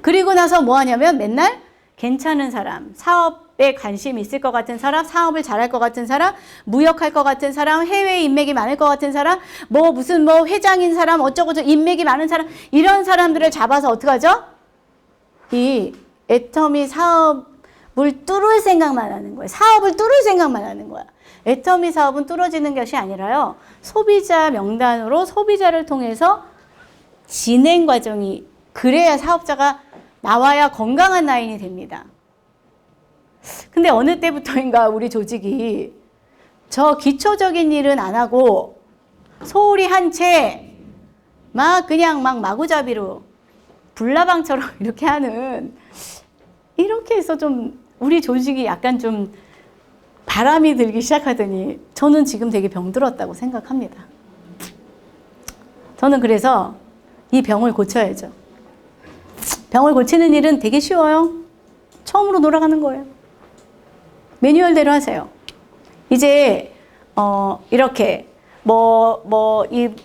그리고 나서 뭐 하냐면 맨날 괜찮은 사람, 사업에 관심 있을 것 같은 사람, 사업을 잘할 것 같은 사람, 무역할 것 같은 사람, 해외 인맥이 많을 것 같은 사람, 무슨 회장인 사람, 어쩌고저쩌고 인맥이 많은 사람, 이런 사람들을 잡아서 어떡하죠? 이 애터미 사업을 뚫을 생각만 하는 거예요. 사업을 뚫을 생각만 하는 거야. 애터미 사업은 뚫어지는 것이 아니라요. 소비자 명단으로 소비자를 통해서 진행 과정이 그래야 사업자가 나와야 건강한 라인이 됩니다. 근데 어느 때부터인가 우리 조직이 저 기초적인 일은 안 하고 소홀히 한 채 막 그냥 막 마구잡이로 불나방처럼 이렇게 하는, 이렇게 해서 좀 우리 조직이 약간 좀 바람이 들기 시작하더니 저는 지금 되게 병들었다고 생각합니다. 저는 그래서 이 병을 고쳐야죠. 병을 고치는 일은 되게 쉬워요. 처음으로 돌아가는 거예요. 매뉴얼대로 하세요. 이제 이렇게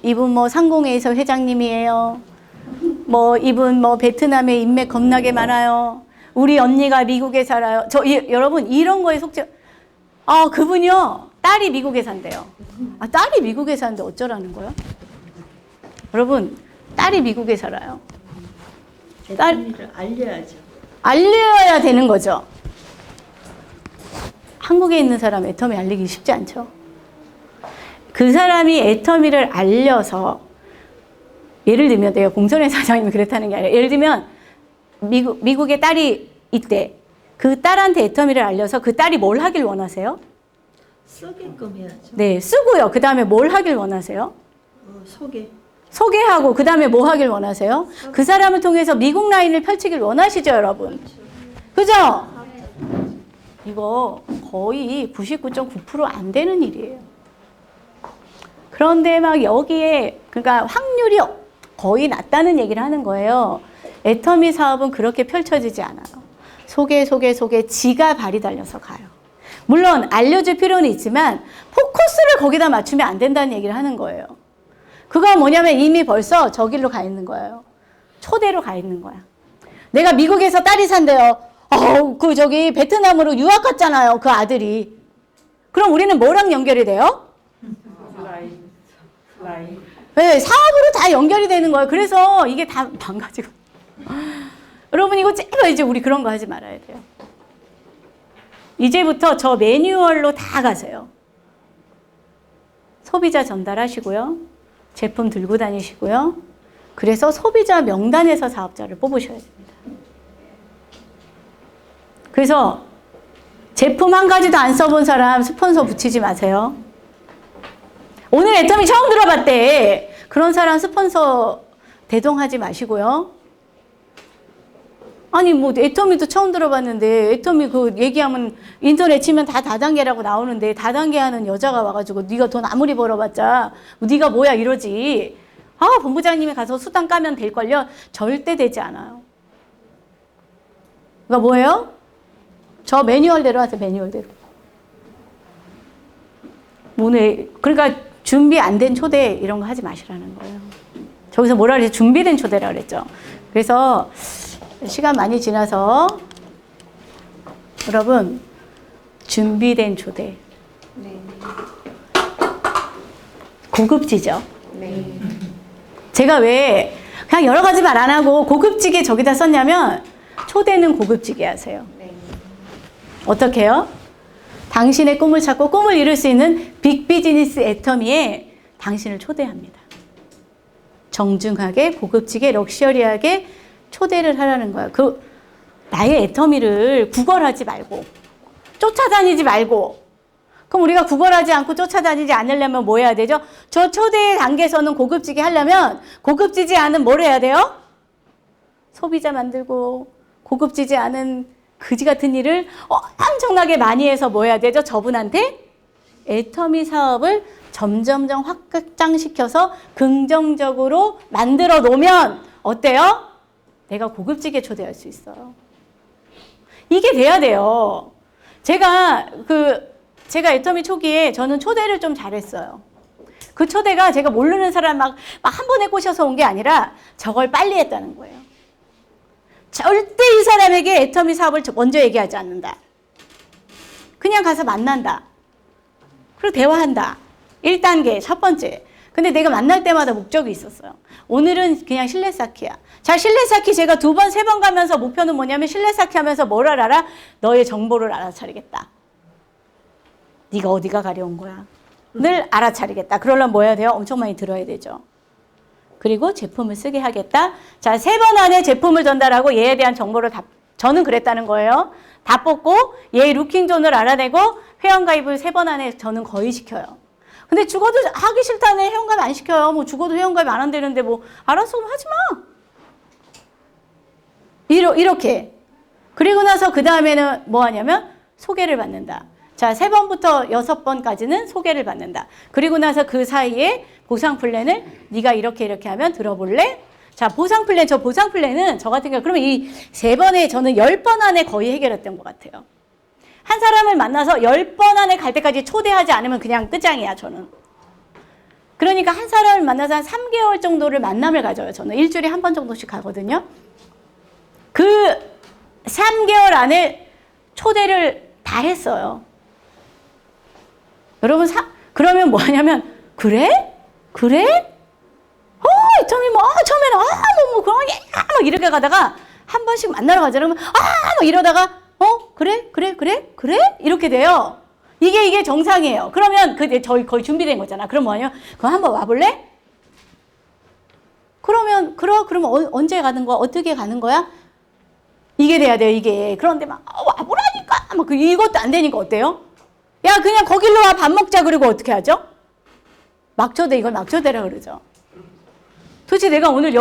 이분 상공회의소 회장님이에요. 이분 베트남에 인맥 겁나게 많아요. 우리 언니가 미국에 살아요. 여러분 이런 거에 속지. 그분이요, 딸이 미국에 산대요. 딸이 미국에 사는데 어쩌라는 거예요? 여러분, 딸이 미국에 살아요.
애터미를 알려야죠.
알려야 되는 거죠. 한국에 있는 사람 애터미 알리기 쉽지 않죠. 그 사람이 애터미를 알려서, 예를 들면 내가 공선회 사장님이 그랬다는 게 아니라, 예를 들면 미국에 딸이 있대. 그 딸한테 애터미를 알려서 그 딸이 뭘 하길 원하세요?
쓰게끔 해야죠.
네, 쓰고요. 그 다음에 뭘 하길 원하세요? 소개하고 그 다음에 뭐 하길 원하세요? 그 사람을 통해서 미국 라인을 펼치길 원하시죠, 여러분? 그죠? 이거 거의 99.9% 안 되는 일이에요. 그런데 막 여기에, 그러니까 확률이 거의 낮다는 얘기를 하는 거예요. 애터미 사업은 그렇게 펼쳐지지 않아요. 소개, 지가 발이 달려서 가요. 물론 알려줄 필요는 있지만 포커스를 거기다 맞추면 안 된다는 얘기를 하는 거예요. 그건 뭐냐면 이미 벌써 저 길로 가 있는 거예요. 초대로 가 있는 거야. 내가 미국에서 딸이 산대요. 베트남으로 유학 갔잖아요, 그 아들이. 그럼 우리는 뭐랑 연결이 돼요?
라인.
네, 사업으로 다 연결이 되는 거예요. 그래서 이게 다 망가지고. 여러분, 이거 제발 이제 우리 그런 거 하지 말아야 돼요. 이제부터 저 매뉴얼로 다 가세요. 소비자 전달하시고요. 제품 들고 다니시고요. 그래서 소비자 명단에서 사업자를 뽑으셔야 됩니다. 그래서 제품 한 가지도 안 써본 사람 스폰서 붙이지 마세요. 오늘 애터미 처음 들어봤대. 그런 사람 스폰서 대동하지 마시고요. 아니 애터미도 처음 들어봤는데 애터미 얘기하면 인터넷 치면 다 다단계라고 나오는데 다단계 하는 여자가 와가지고 네가 돈 아무리 벌어봤자 네가 뭐야 이러지. 본부장님이 가서 수당 까면 될걸요? 절대 되지 않아요. 그러니까 뭐예요? 저 매뉴얼대로 하세요. 매뉴얼대로. 오늘 그러니까 준비 안 된 초대 이런 거 하지 마시라는 거예요. 저기서 뭐라 그랬지? 준비된 초대라 그랬죠. 그래서 시간 많이 지나서 여러분 준비된 초대.
네.
고급지죠?
네.
제가 왜 그냥 여러 가지 말 안 하고 고급지게 저기다 썼냐면 초대는 고급지게 하세요. 어떻게 해요? 당신의 꿈을 찾고 꿈을 이룰 수 있는 빅비즈니스 애터미에 당신을 초대합니다. 정중하게 고급지게 럭셔리하게 초대를 하라는 거야. 나의 애터미를 구걸하지 말고 쫓아다니지 말고. 그럼 우리가 구걸하지 않고 쫓아다니지 않으려면 뭐 해야 되죠? 저 초대의 단계에서는 고급지게 하려면 고급지지 않은 뭘 해야 돼요? 소비자 만들고 고급지지 않은 그지 같은 일을 엄청나게 많이 해서 뭐 해야 되죠? 저분한테 애터미 사업을 점점점 확장시켜서 긍정적으로 만들어 놓으면 어때요? 내가 고급지게 초대할 수 있어요. 이게 돼야 돼요. 제가 애터미 초기에 저는 초대를 좀 잘했어요. 그 초대가 제가 모르는 사람 막 한 번에 꼬셔서 온 게 아니라 저걸 빨리 했다는 거예요. 절대 이 사람에게 애터미 사업을 먼저 얘기하지 않는다. 그냥 가서 만난다. 그리고 대화한다. 1단계, 첫 번째. 근데 내가 만날 때마다 목적이 있었어요. 오늘은 그냥 실내 쌓기야. 자, 실내 쌓기 제가 2번, 3번 가면서 목표는 뭐냐면 실내 쌓기 하면서 뭘 알아라? 너의 정보를 알아차리겠다. 네가 어디가 가려운 거야. 늘 알아차리겠다. 그러려면 뭐 해야 돼요? 엄청 많이 들어야 되죠. 그리고 제품을 쓰게 하겠다. 자, 3번 안에 제품을 전달하고 얘에 대한 정보를 저는 그랬다는 거예요. 다 뽑고 얘의 루킹존을 알아내고 회원가입을 3번 안에 저는 거의 시켜요. 근데 죽어도 하기 싫다네. 회원가입 안 시켜요. 뭐 죽어도 회원가입 안 한다는데 뭐 알았어 그럼 하지 마. 이렇게. 그리고 나서 그 다음에는 뭐 하냐면 소개를 받는다. 자, 3번부터 6번까지는 소개를 받는다. 그리고 나서 그 사이에 보상 플랜을 네가 이렇게 하면 들어볼래? 자, 보상 플랜, 저 보상 플랜은 저 같은 경우 그러면 이 3번에 저는 10번 안에 거의 해결했던 것 같아요. 한 사람을 만나서 10번 안에 갈 때까지 초대하지 않으면 그냥 끝장이야, 저는. 그러니까 한 사람을 만나서 한 3개월 정도를 만남을 가져요. 저는 일주일에 한 번 정도씩 가거든요. 그 3개월 안에 초대를 다 했어요. 여러분, 그러면 뭐 하냐면, 그래? 처음에 처음에는, 뭐, 그런 게, 막 이렇게 가다가, 한 번씩 만나러 가자. 그러면, 막 이러다가, 그래? 이렇게 돼요. 이게 정상이에요. 그러면, 저희 거의 준비된 거잖아. 그럼 뭐 하냐? 그럼 한번 와볼래? 그러면, 그러면 언제 가는 거야? 어떻게 가는 거야? 이게 돼야 돼요, 이게. 그런데 막, 와보라니까! 막, 이것도 안 되니까 어때요? 야, 그냥 거길로 와, 밥 먹자. 그리고 어떻게 하죠? 막초대, 이걸 막초대라 그러죠. 도대체 내가 오늘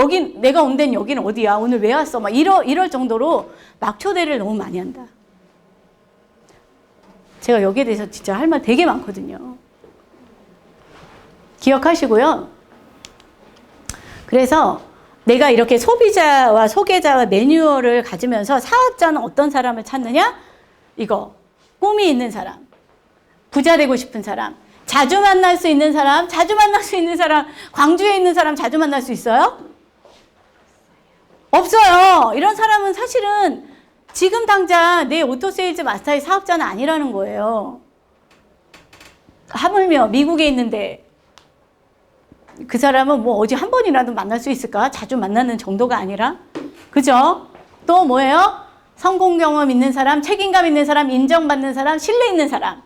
내가 온 데는 여기는 어디야? 오늘 왜 왔어? 막 이럴 정도로 막초대를 너무 많이 한다. 제가 여기에 대해서 진짜 할 말 되게 많거든요. 기억하시고요. 그래서 내가 이렇게 소비자와 소개자와 매뉴얼을 가지면서 사업자는 어떤 사람을 찾느냐? 이거. 꿈이 있는 사람. 부자 되고 싶은 사람. 자주 만날 수 있는 사람. 광주에 있는 사람 자주 만날 수 있어요? 없어요. 이런 사람은 사실은 지금 당장 내 오토세일즈 마스터의 사업자는 아니라는 거예요. 하물며 미국에 있는데 그 사람은 뭐 어디 한 번이라도 만날 수 있을까? 자주 만나는 정도가 아니라. 그죠? 또 뭐예요? 성공 경험 있는 사람, 책임감 있는 사람, 인정받는 사람, 신뢰 있는 사람,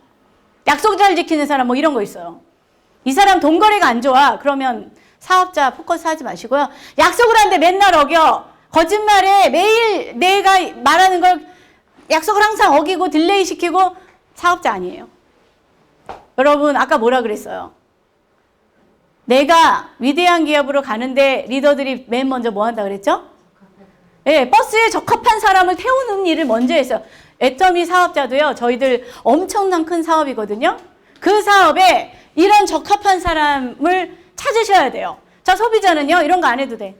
약속 잘 지키는 사람 뭐 이런 거 있어요. 이 사람 돈거래가 안 좋아. 그러면 사업자 포커스 하지 마시고요. 약속을 하는데 맨날 어겨. 거짓말에 매일 내가 말하는 걸 약속을 항상 어기고 딜레이 시키고 사업자 아니에요. 여러분 아까 뭐라 그랬어요? 내가 위대한 기업으로 가는데 리더들이 맨 먼저 뭐 한다 그랬죠? 네, 버스에 적합한 사람을 태우는 일을 먼저 했어요. 애터미 사업자도요. 저희들 엄청난 큰 사업이거든요. 그 사업에 이런 적합한 사람을 찾으셔야 돼요. 자, 소비자는요. 이런 거 안 해도 돼.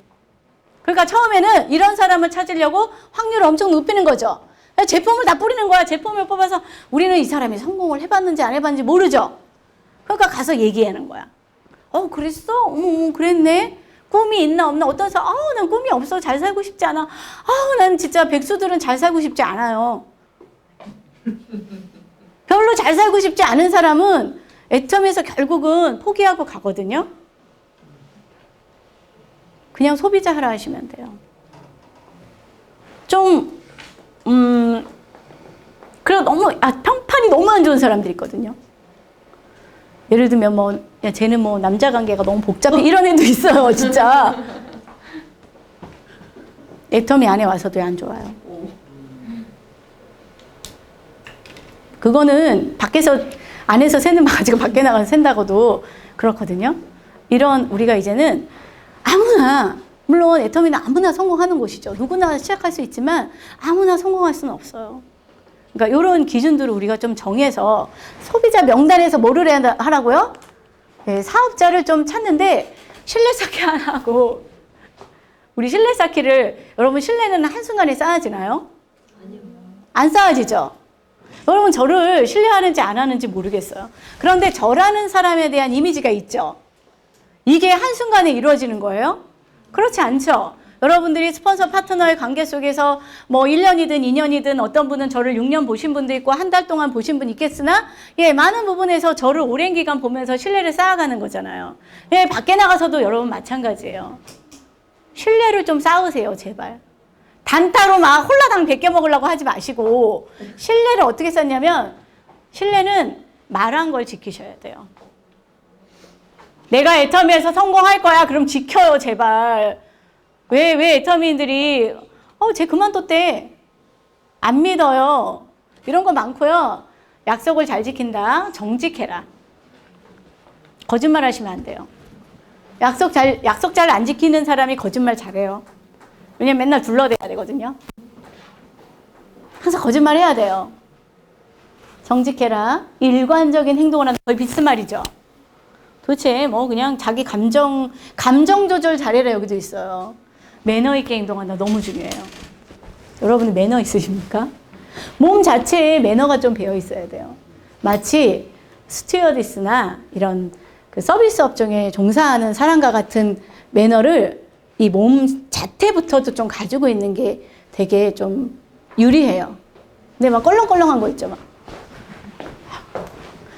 그러니까 처음에는 이런 사람을 찾으려고 확률을 엄청 높이는 거죠. 제품을 다 뿌리는 거야. 제품을 뽑아서 우리는 이 사람이 성공을 해봤는지 안 해봤는지 모르죠. 그러니까 가서 얘기하는 거야. 그랬어? 그랬네. 꿈이 있나 없나? 어떤 사람, 난 꿈이 없어. 잘 살고 싶지 않아. 난 진짜 백수들은 잘 살고 싶지 않아요. 별로 잘 살고 싶지 않은 사람은 애텀에서 결국은 포기하고 가거든요. 그냥 소비자 하라 하시면 돼요. 좀 그리고 너무 평판이 너무 안 좋은 사람들이 있거든요. 예를 들면 뭐 야, 쟤는 뭐 남자 관계가 너무 복잡해 이런 애도 있어요. 진짜 애터미 안에 와서도 안 좋아요. 그거는 밖에서 안에서 새는 바가지고 밖에 나가서 샌다고도 그렇거든요. 이런 우리가 이제는 아무나 물론 애터미는 아무나 성공하는 곳이죠. 누구나 시작할 수 있지만 아무나 성공할 수는 없어요. 그러니까 이런 기준들을 우리가 좀 정해서 소비자 명단에서 뭐를 해야 하라고요? 네, 사업자를 좀 찾는데 실내 쌓기 안 하고 우리 실내 쌓기를 여러분 실내는 한순간에 쌓아지나요?
아니요.
안 쌓아지죠? 여러분 저를 신뢰하는지 안 하는지 모르겠어요. 그런데 저라는 사람에 대한 이미지가 있죠. 이게 한순간에 이루어지는 거예요? 그렇지 않죠. 여러분들이 스폰서 파트너의 관계 속에서 뭐 1년이든 2년이든 어떤 분은 저를 6년 보신 분도 있고 한 달 동안 보신 분 있겠으나 예, 많은 부분에서 저를 오랜 기간 보면서 신뢰를 쌓아가는 거잖아요. 예, 밖에 나가서도 여러분 마찬가지예요. 신뢰를 좀 쌓으세요, 제발. 단타로 막 홀라당 100개 먹으려고 하지 마시고 신뢰를 어떻게 쌓냐면 신뢰는 말한 걸 지키셔야 돼요. 내가 애터미에서 성공할 거야. 그럼 지켜요, 제발. 왜 애터미인들이 쟤 그만뒀대. 안 믿어요. 이런 거 많고요. 약속을 잘 지킨다. 정직해라. 거짓말 하시면 안 돼요. 약속 잘 안 지키는 사람이 거짓말 잘해요. 왜냐면 맨날 둘러대야 되거든요. 항상 거짓말 해야 돼요. 정직해라. 일관적인 행동을 하는 거의 비슷한 말이죠. 도대체 뭐 그냥 자기 감정 조절 잘해라 여기도 있어요. 매너 있게 행동한다 너무 중요해요. 여러분은 매너 있으십니까? 몸 자체에 매너가 좀 배어 있어야 돼요. 마치 스튜어디스나 이런 그 서비스 업종에 종사하는 사람과 같은 매너를 이 몸 자태부터도 좀 가지고 있는 게 되게 좀 유리해요. 근데 막 껄렁껄렁한 거 있죠, 막.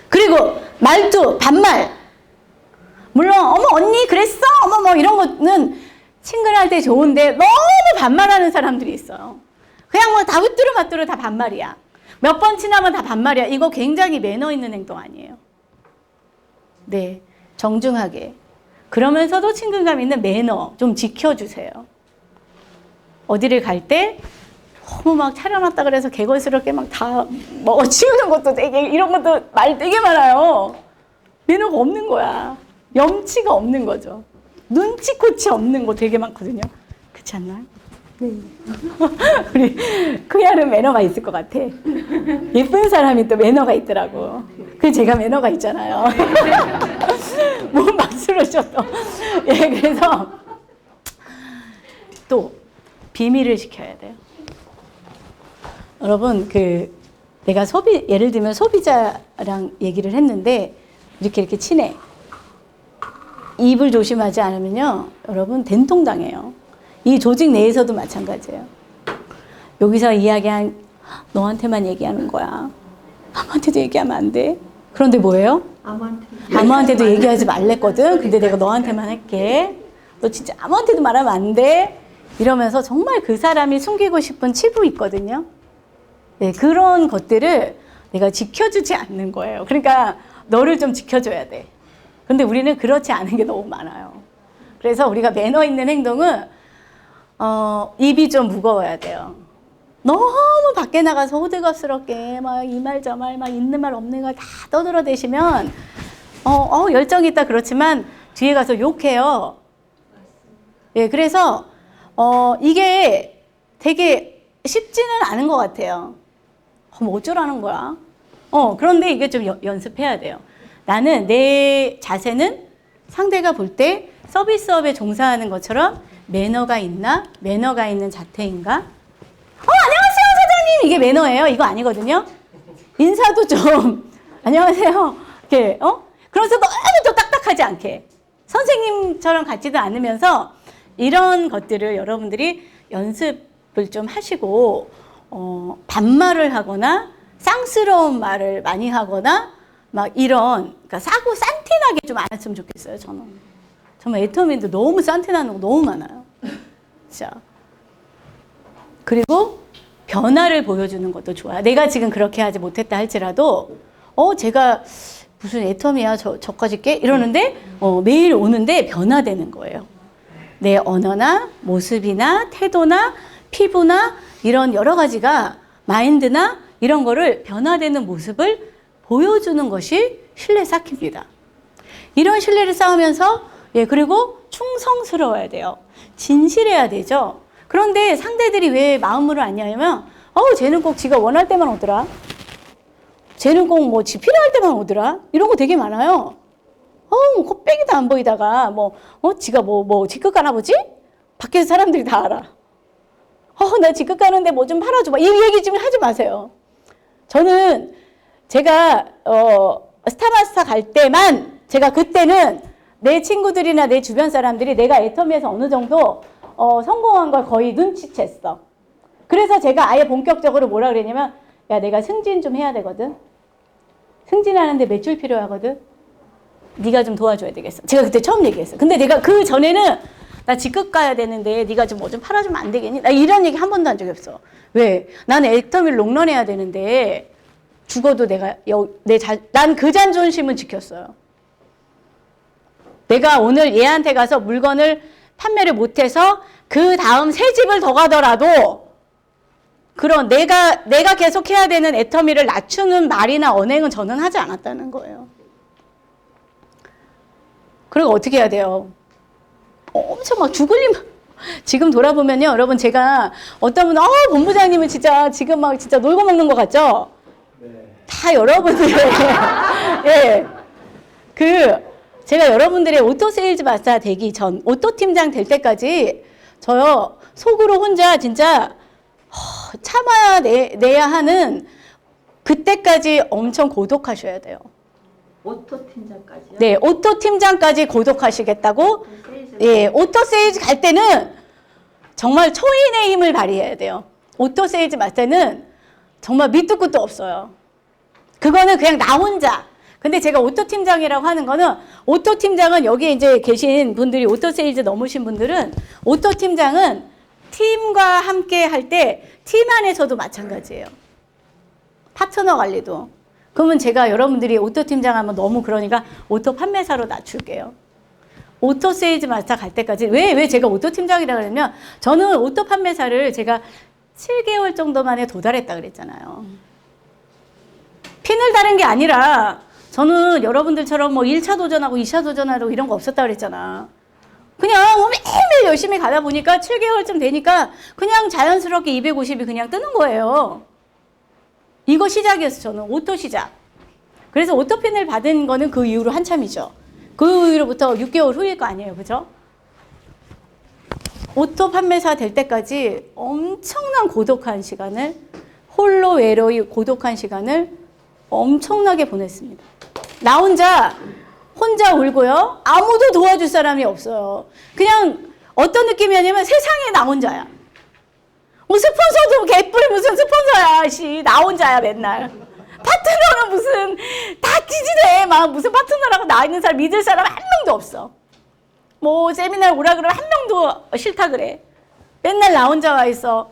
그리고 말투, 반말. 물론 어머 언니 그랬어? 어머 뭐 이런 거는 친근할 때 좋은데 너무 반말하는 사람들이 있어요. 그냥 뭐 다 으뚜루마뚜루 다 반말이야. 몇 번 지나면 다 반말이야. 이거 굉장히 매너 있는 행동 아니에요. 네, 정중하게. 그러면서도 친근감 있는 매너 좀 지켜주세요. 어디를 갈 때 너무 막 차려놨다 그래서 개걸스럽게 막 다 먹어 치우는 것도 되게 이런 것도 말 되게 많아요. 매너가 없는 거야. 염치가 없는 거죠. 눈치코치 없는 거 되게 많거든요. 그렇지 않나요? 네. 우리 크야는 매너가 있을 것 같아. 예쁜 사람이 또 매너가 있더라고. 그 제가 매너가 있잖아요. 뭐 막스러셔도. 예, 그래서 또 비밀을 지켜야 돼요. 여러분 내가 예를 들면 소비자랑 얘기를 했는데 이렇게 친해. 입을 조심하지 않으면요, 여러분 된통당해요. 이 조직 내에서도 마찬가지예요. 여기서 이야기한 너한테만 얘기하는 거야. 남한테도 얘기하면 안 돼. 그런데 뭐예요? 아무한테도 얘기하지 말랬거든. 근데 내가 너한테만 할게. 너 진짜 아무한테도 말하면 안 돼. 이러면서 정말 그 사람이 숨기고 싶은 치부 있거든요. 네, 그런 것들을 내가 지켜주지 않는 거예요. 그러니까 너를 좀 지켜줘야 돼. 근데 우리는 그렇지 않은 게 너무 많아요. 그래서 우리가 매너 있는 행동은 입이 좀 무거워야 돼요. 너무 밖에 나가서 호들갑스럽게 막 이 말 저 말 막 있는 말 없는 걸 다 떠들어대시면 열정이 있다 그렇지만 뒤에 가서 욕해요. 예, 그래서 이게 되게 쉽지는 않은 것 같아요. 뭐 어쩌라는 거야? 그런데 이게 좀 연습해야 돼요. 나는 내 자세는 상대가 볼 때 서비스업에 종사하는 것처럼 매너가 있나? 매너가 있는 자태인가? 안녕하세요, 사장님! 이게 매너예요? 이거 아니거든요? 인사도 좀, 안녕하세요. 이렇게, 그러면서 너무 또 딱딱하지 않게. 선생님처럼 같지도 않으면서 이런 것들을 여러분들이 연습을 좀 하시고, 반말을 하거나, 쌍스러운 말을 많이 하거나, 막 이런, 그러니까 싸고 싼티나게 좀 안 했으면 좋겠어요, 저는. 정말 애터미도 너무 산티나는 거 너무 많아요. 진짜. 그리고 변화를 보여주는 것도 좋아요. 내가 지금 그렇게 하지 못했다 할지라도 제가 무슨 애터미야 저까지 게 이러는데 매일 오는데 변화되는 거예요. 내 언어나 모습이나 태도나 피부나 이런 여러 가지가 마인드나 이런 거를 변화되는 모습을 보여주는 것이 신뢰 쌓기입니다. 이런 신뢰를 쌓으면서 그리고 충성스러워야 돼요. 진실해야 되죠. 그런데 상대들이 왜 마음으로 안 여냐면 쟤는 꼭 지가 원할 때만 오더라. 쟤는 꼭 뭐 지 필요할 때만 오더라. 이런 거 되게 많아요. 코빼기도 안 보이다가 지가 뭐 직급 가나 보지? 밖에서 사람들이 다 알아. 나 직급 가는데 뭐 좀 팔아줘. 이 얘기 좀 하지 마세요. 저는 제가 스타마스터 갈 때만 제가 그때는 내 친구들이나 내 주변 사람들이 내가 애터미에서 어느 정도 성공한 걸 거의 눈치챘어. 그래서 제가 아예 본격적으로 뭐라 그랬냐면 야 내가 승진 좀 해야 되거든. 승진하는데 몇 줄 필요하거든. 네가 좀 도와줘야 되겠어. 제가 그때 처음 얘기했어요. 근데 내가 그 전에는 나 직급 가야 되는데 네가 좀 뭐 좀 팔아주면 안 되겠니? 나 이런 얘기 한 번도 한 적이 없어. 왜? 나는 애터미를 롱런해야 되는데 죽어도 내가 난 그 자존심은 지켰어요. 내가 오늘 얘한테 가서 물건을 판매를 못해서 그 다음 새 집을 더 가더라도 그런 내가 계속 해야 되는 애터미를 낮추는 말이나 언행은 저는 하지 않았다는 거예요. 그리고 어떻게 해야 돼요? 엄청 막 죽을림. 지금 돌아보면요, 여러분 제가 어떤 분은 본부장님은 진짜 지금 막 진짜 놀고 먹는 것 같죠?
네.
다 여러분들의 제가 여러분들의 오토 세일즈 마스터 되기 전 오토 팀장 될 때까지 저요 속으로 혼자 진짜 참아야 내야 하는 그때까지 엄청 고독하셔야 돼요.
오토 팀장까지요?
네, 오토 팀장까지 고독하시겠다고. 오토 세일즈 갈 때는 정말 초인의 힘을 발휘해야 돼요. 오토 세일즈 마스터는 정말 밑도 끝도 없어요. 그거는 그냥 나 혼자. 근데 제가 오토 팀장이라고 하는 거는 오토 팀장은 여기 이제 계신 분들이 오토 세일즈 넘으신 분들은 오토 팀장은 팀과 함께 할 때 팀 안에서도 마찬가지예요. 파트너 관리도. 그러면 제가 여러분들이 오토 팀장 하면 너무 그러니까 오토 판매사로 낮출게요. 오토 세일즈 마스터 갈 때까지 왜 제가 오토 팀장이라고 그러냐면 저는 오토 판매사를 제가 7개월 정도 만에 도달했다 그랬잖아요. 핀을 다른 게 아니라 저는 여러분들처럼 뭐 1차 도전하고 2차 도전하고 이런 거 없었다 그랬잖아. 그냥 매일매일 열심히 가다 보니까 7개월쯤 되니까 그냥 자연스럽게 250이 그냥 뜨는 거예요. 이거 시작이었어. 저는 오토 시작. 그래서 오토핀을 받은 거는 그 이후로 한참이죠. 그 이후로부터 6개월 후일 거 아니에요. 그죠? 오토 판매사 될 때까지 엄청난 고독한 시간을 홀로 외로이 고독한 시간을 엄청나게 보냈습니다. 나 혼자 울고요. 아무도 도와줄 사람이 없어요. 그냥 어떤 느낌이었냐면 세상에 나 혼자야. 스폰서도 개뿔 무슨 스폰서야. 나 혼자야 맨날. 파트너는 무슨 다 기지대. 막 무슨 파트너라고 나 있는 사람 믿을 사람 한 명도 없어. 뭐 세미나를 오라 그러면 한 명도 싫다 그래. 맨날 나 혼자 와 있어.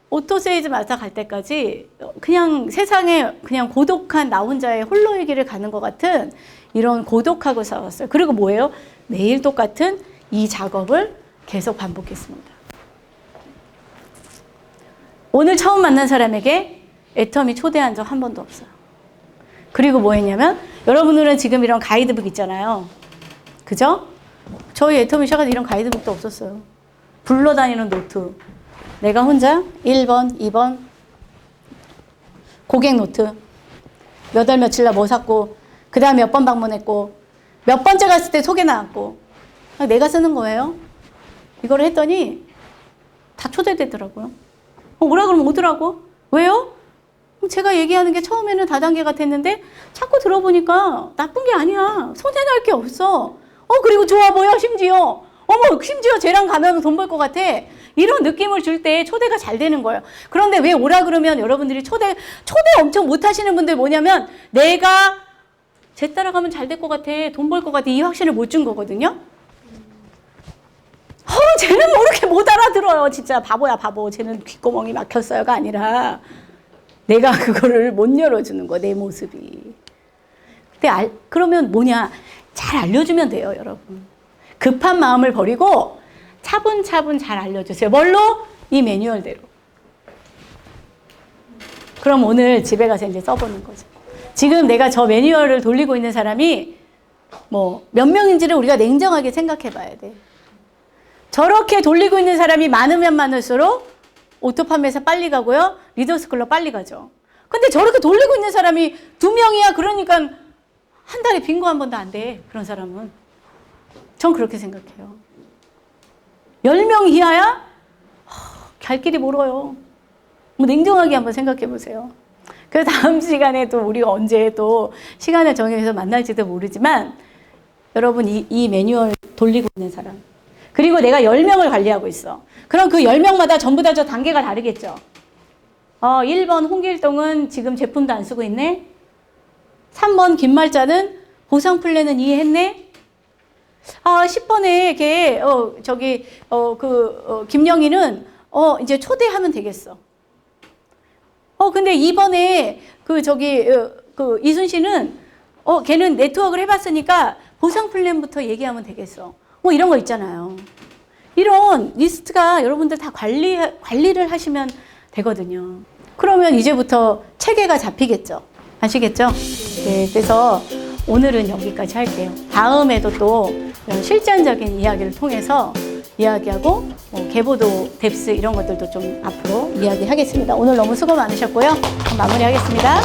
오토 세일즈 마스터 갈 때까지 그냥 세상에 그냥 고독한 나 혼자의 홀로의 길을 가는 것 같은 이런 고독하고 살았어요. 그리고 뭐예요? 매일 똑같은 이 작업을 계속 반복했습니다. 오늘 처음 만난 사람에게 애터미 초대한 적 한 번도 없어요. 그리고 뭐 했냐면 여러분들은 지금 이런 가이드북 있잖아요. 그죠? 저희 애터미 샤가 이런 가이드북도 없었어요. 불러다니는 노트. 내가 혼자 1번, 2번 고객 노트. 몇 월 며칠 날 뭐 샀고 그 다음에 몇 번 방문했고 몇 번째 갔을 때 소개 나왔고 내가 쓰는 거예요. 이걸 했더니 다 초대되더라고요. 오라 그러면 오더라고. 왜요? 제가 얘기하는 게 처음에는 다단계 같았는데 자꾸 들어보니까 나쁜 게 아니야. 손해날 게 없어. 그리고 좋아 보여 심지어. 심지어 쟤랑 가면 돈 벌 것 같아. 이런 느낌을 줄 때 초대가 잘 되는 거예요. 그런데 왜 오라 그러면 여러분들이 초대 엄청 못 하시는 분들 뭐냐면 내가 쟤 따라가면 잘 될 것 같아. 돈 벌 것 같아. 이 확신을 못 준 거거든요. 쟤는 뭐 이렇게 못 알아들어요. 진짜 바보야, 바보. 쟤는 귓구멍이 막혔어요가 아니라 내가 그거를 못 열어주는 거, 내 모습이. 근데 그러면 뭐냐? 잘 알려주면 돼요, 여러분. 급한 마음을 버리고 차분차분 잘 알려주세요. 뭘로? 이 매뉴얼대로. 그럼 오늘 집에 가서 이제 써보는 거죠. 지금 내가 저 매뉴얼을 돌리고 있는 사람이 뭐 몇 명인지를 우리가 냉정하게 생각해 봐야 돼. 저렇게 돌리고 있는 사람이 많으면 많을수록 오토 판매사 빨리 가고요. 리더스 클럽 빨리 가죠. 근데 저렇게 돌리고 있는 사람이 2명이야. 그러니까 한 달에 빙고 한 번도 안 돼. 그런 사람은. 전 그렇게 생각해요. 10명 이하야? 갈 길이 멀어요. 뭐 냉정하게 한번 생각해 보세요. 그래서 다음 시간에 또 우리가 언제 또 시간을 정해서 만날지도 모르지만 여러분 이 매뉴얼 돌리고 있는 사람 그리고 내가 10명을 관리하고 있어. 그럼 그 10명마다 전부 다 저 단계가 다르겠죠. 1번 홍길동은 지금 제품도 안 쓰고 있네. 3번 김말자는 보상 플랜은 이해했네. 10번에 걔 김영희는 이제 초대하면 되겠어. 근데 2번에 이순신은 걔는 네트워크를 해봤으니까 보상 플랜부터 얘기하면 되겠어. 뭐 이런 거 있잖아요. 이런 리스트가 여러분들 다 관리를 하시면 되거든요. 그러면 이제부터 체계가 잡히겠죠. 아시겠죠? 네, 그래서 오늘은 여기까지 할게요. 다음에도 또 이런 실전적인 이야기를 통해서 이야기하고 계보도 뎁스 이런 것들도 좀 앞으로 이야기하겠습니다. 오늘 너무 수고 많으셨고요. 마무리하겠습니다.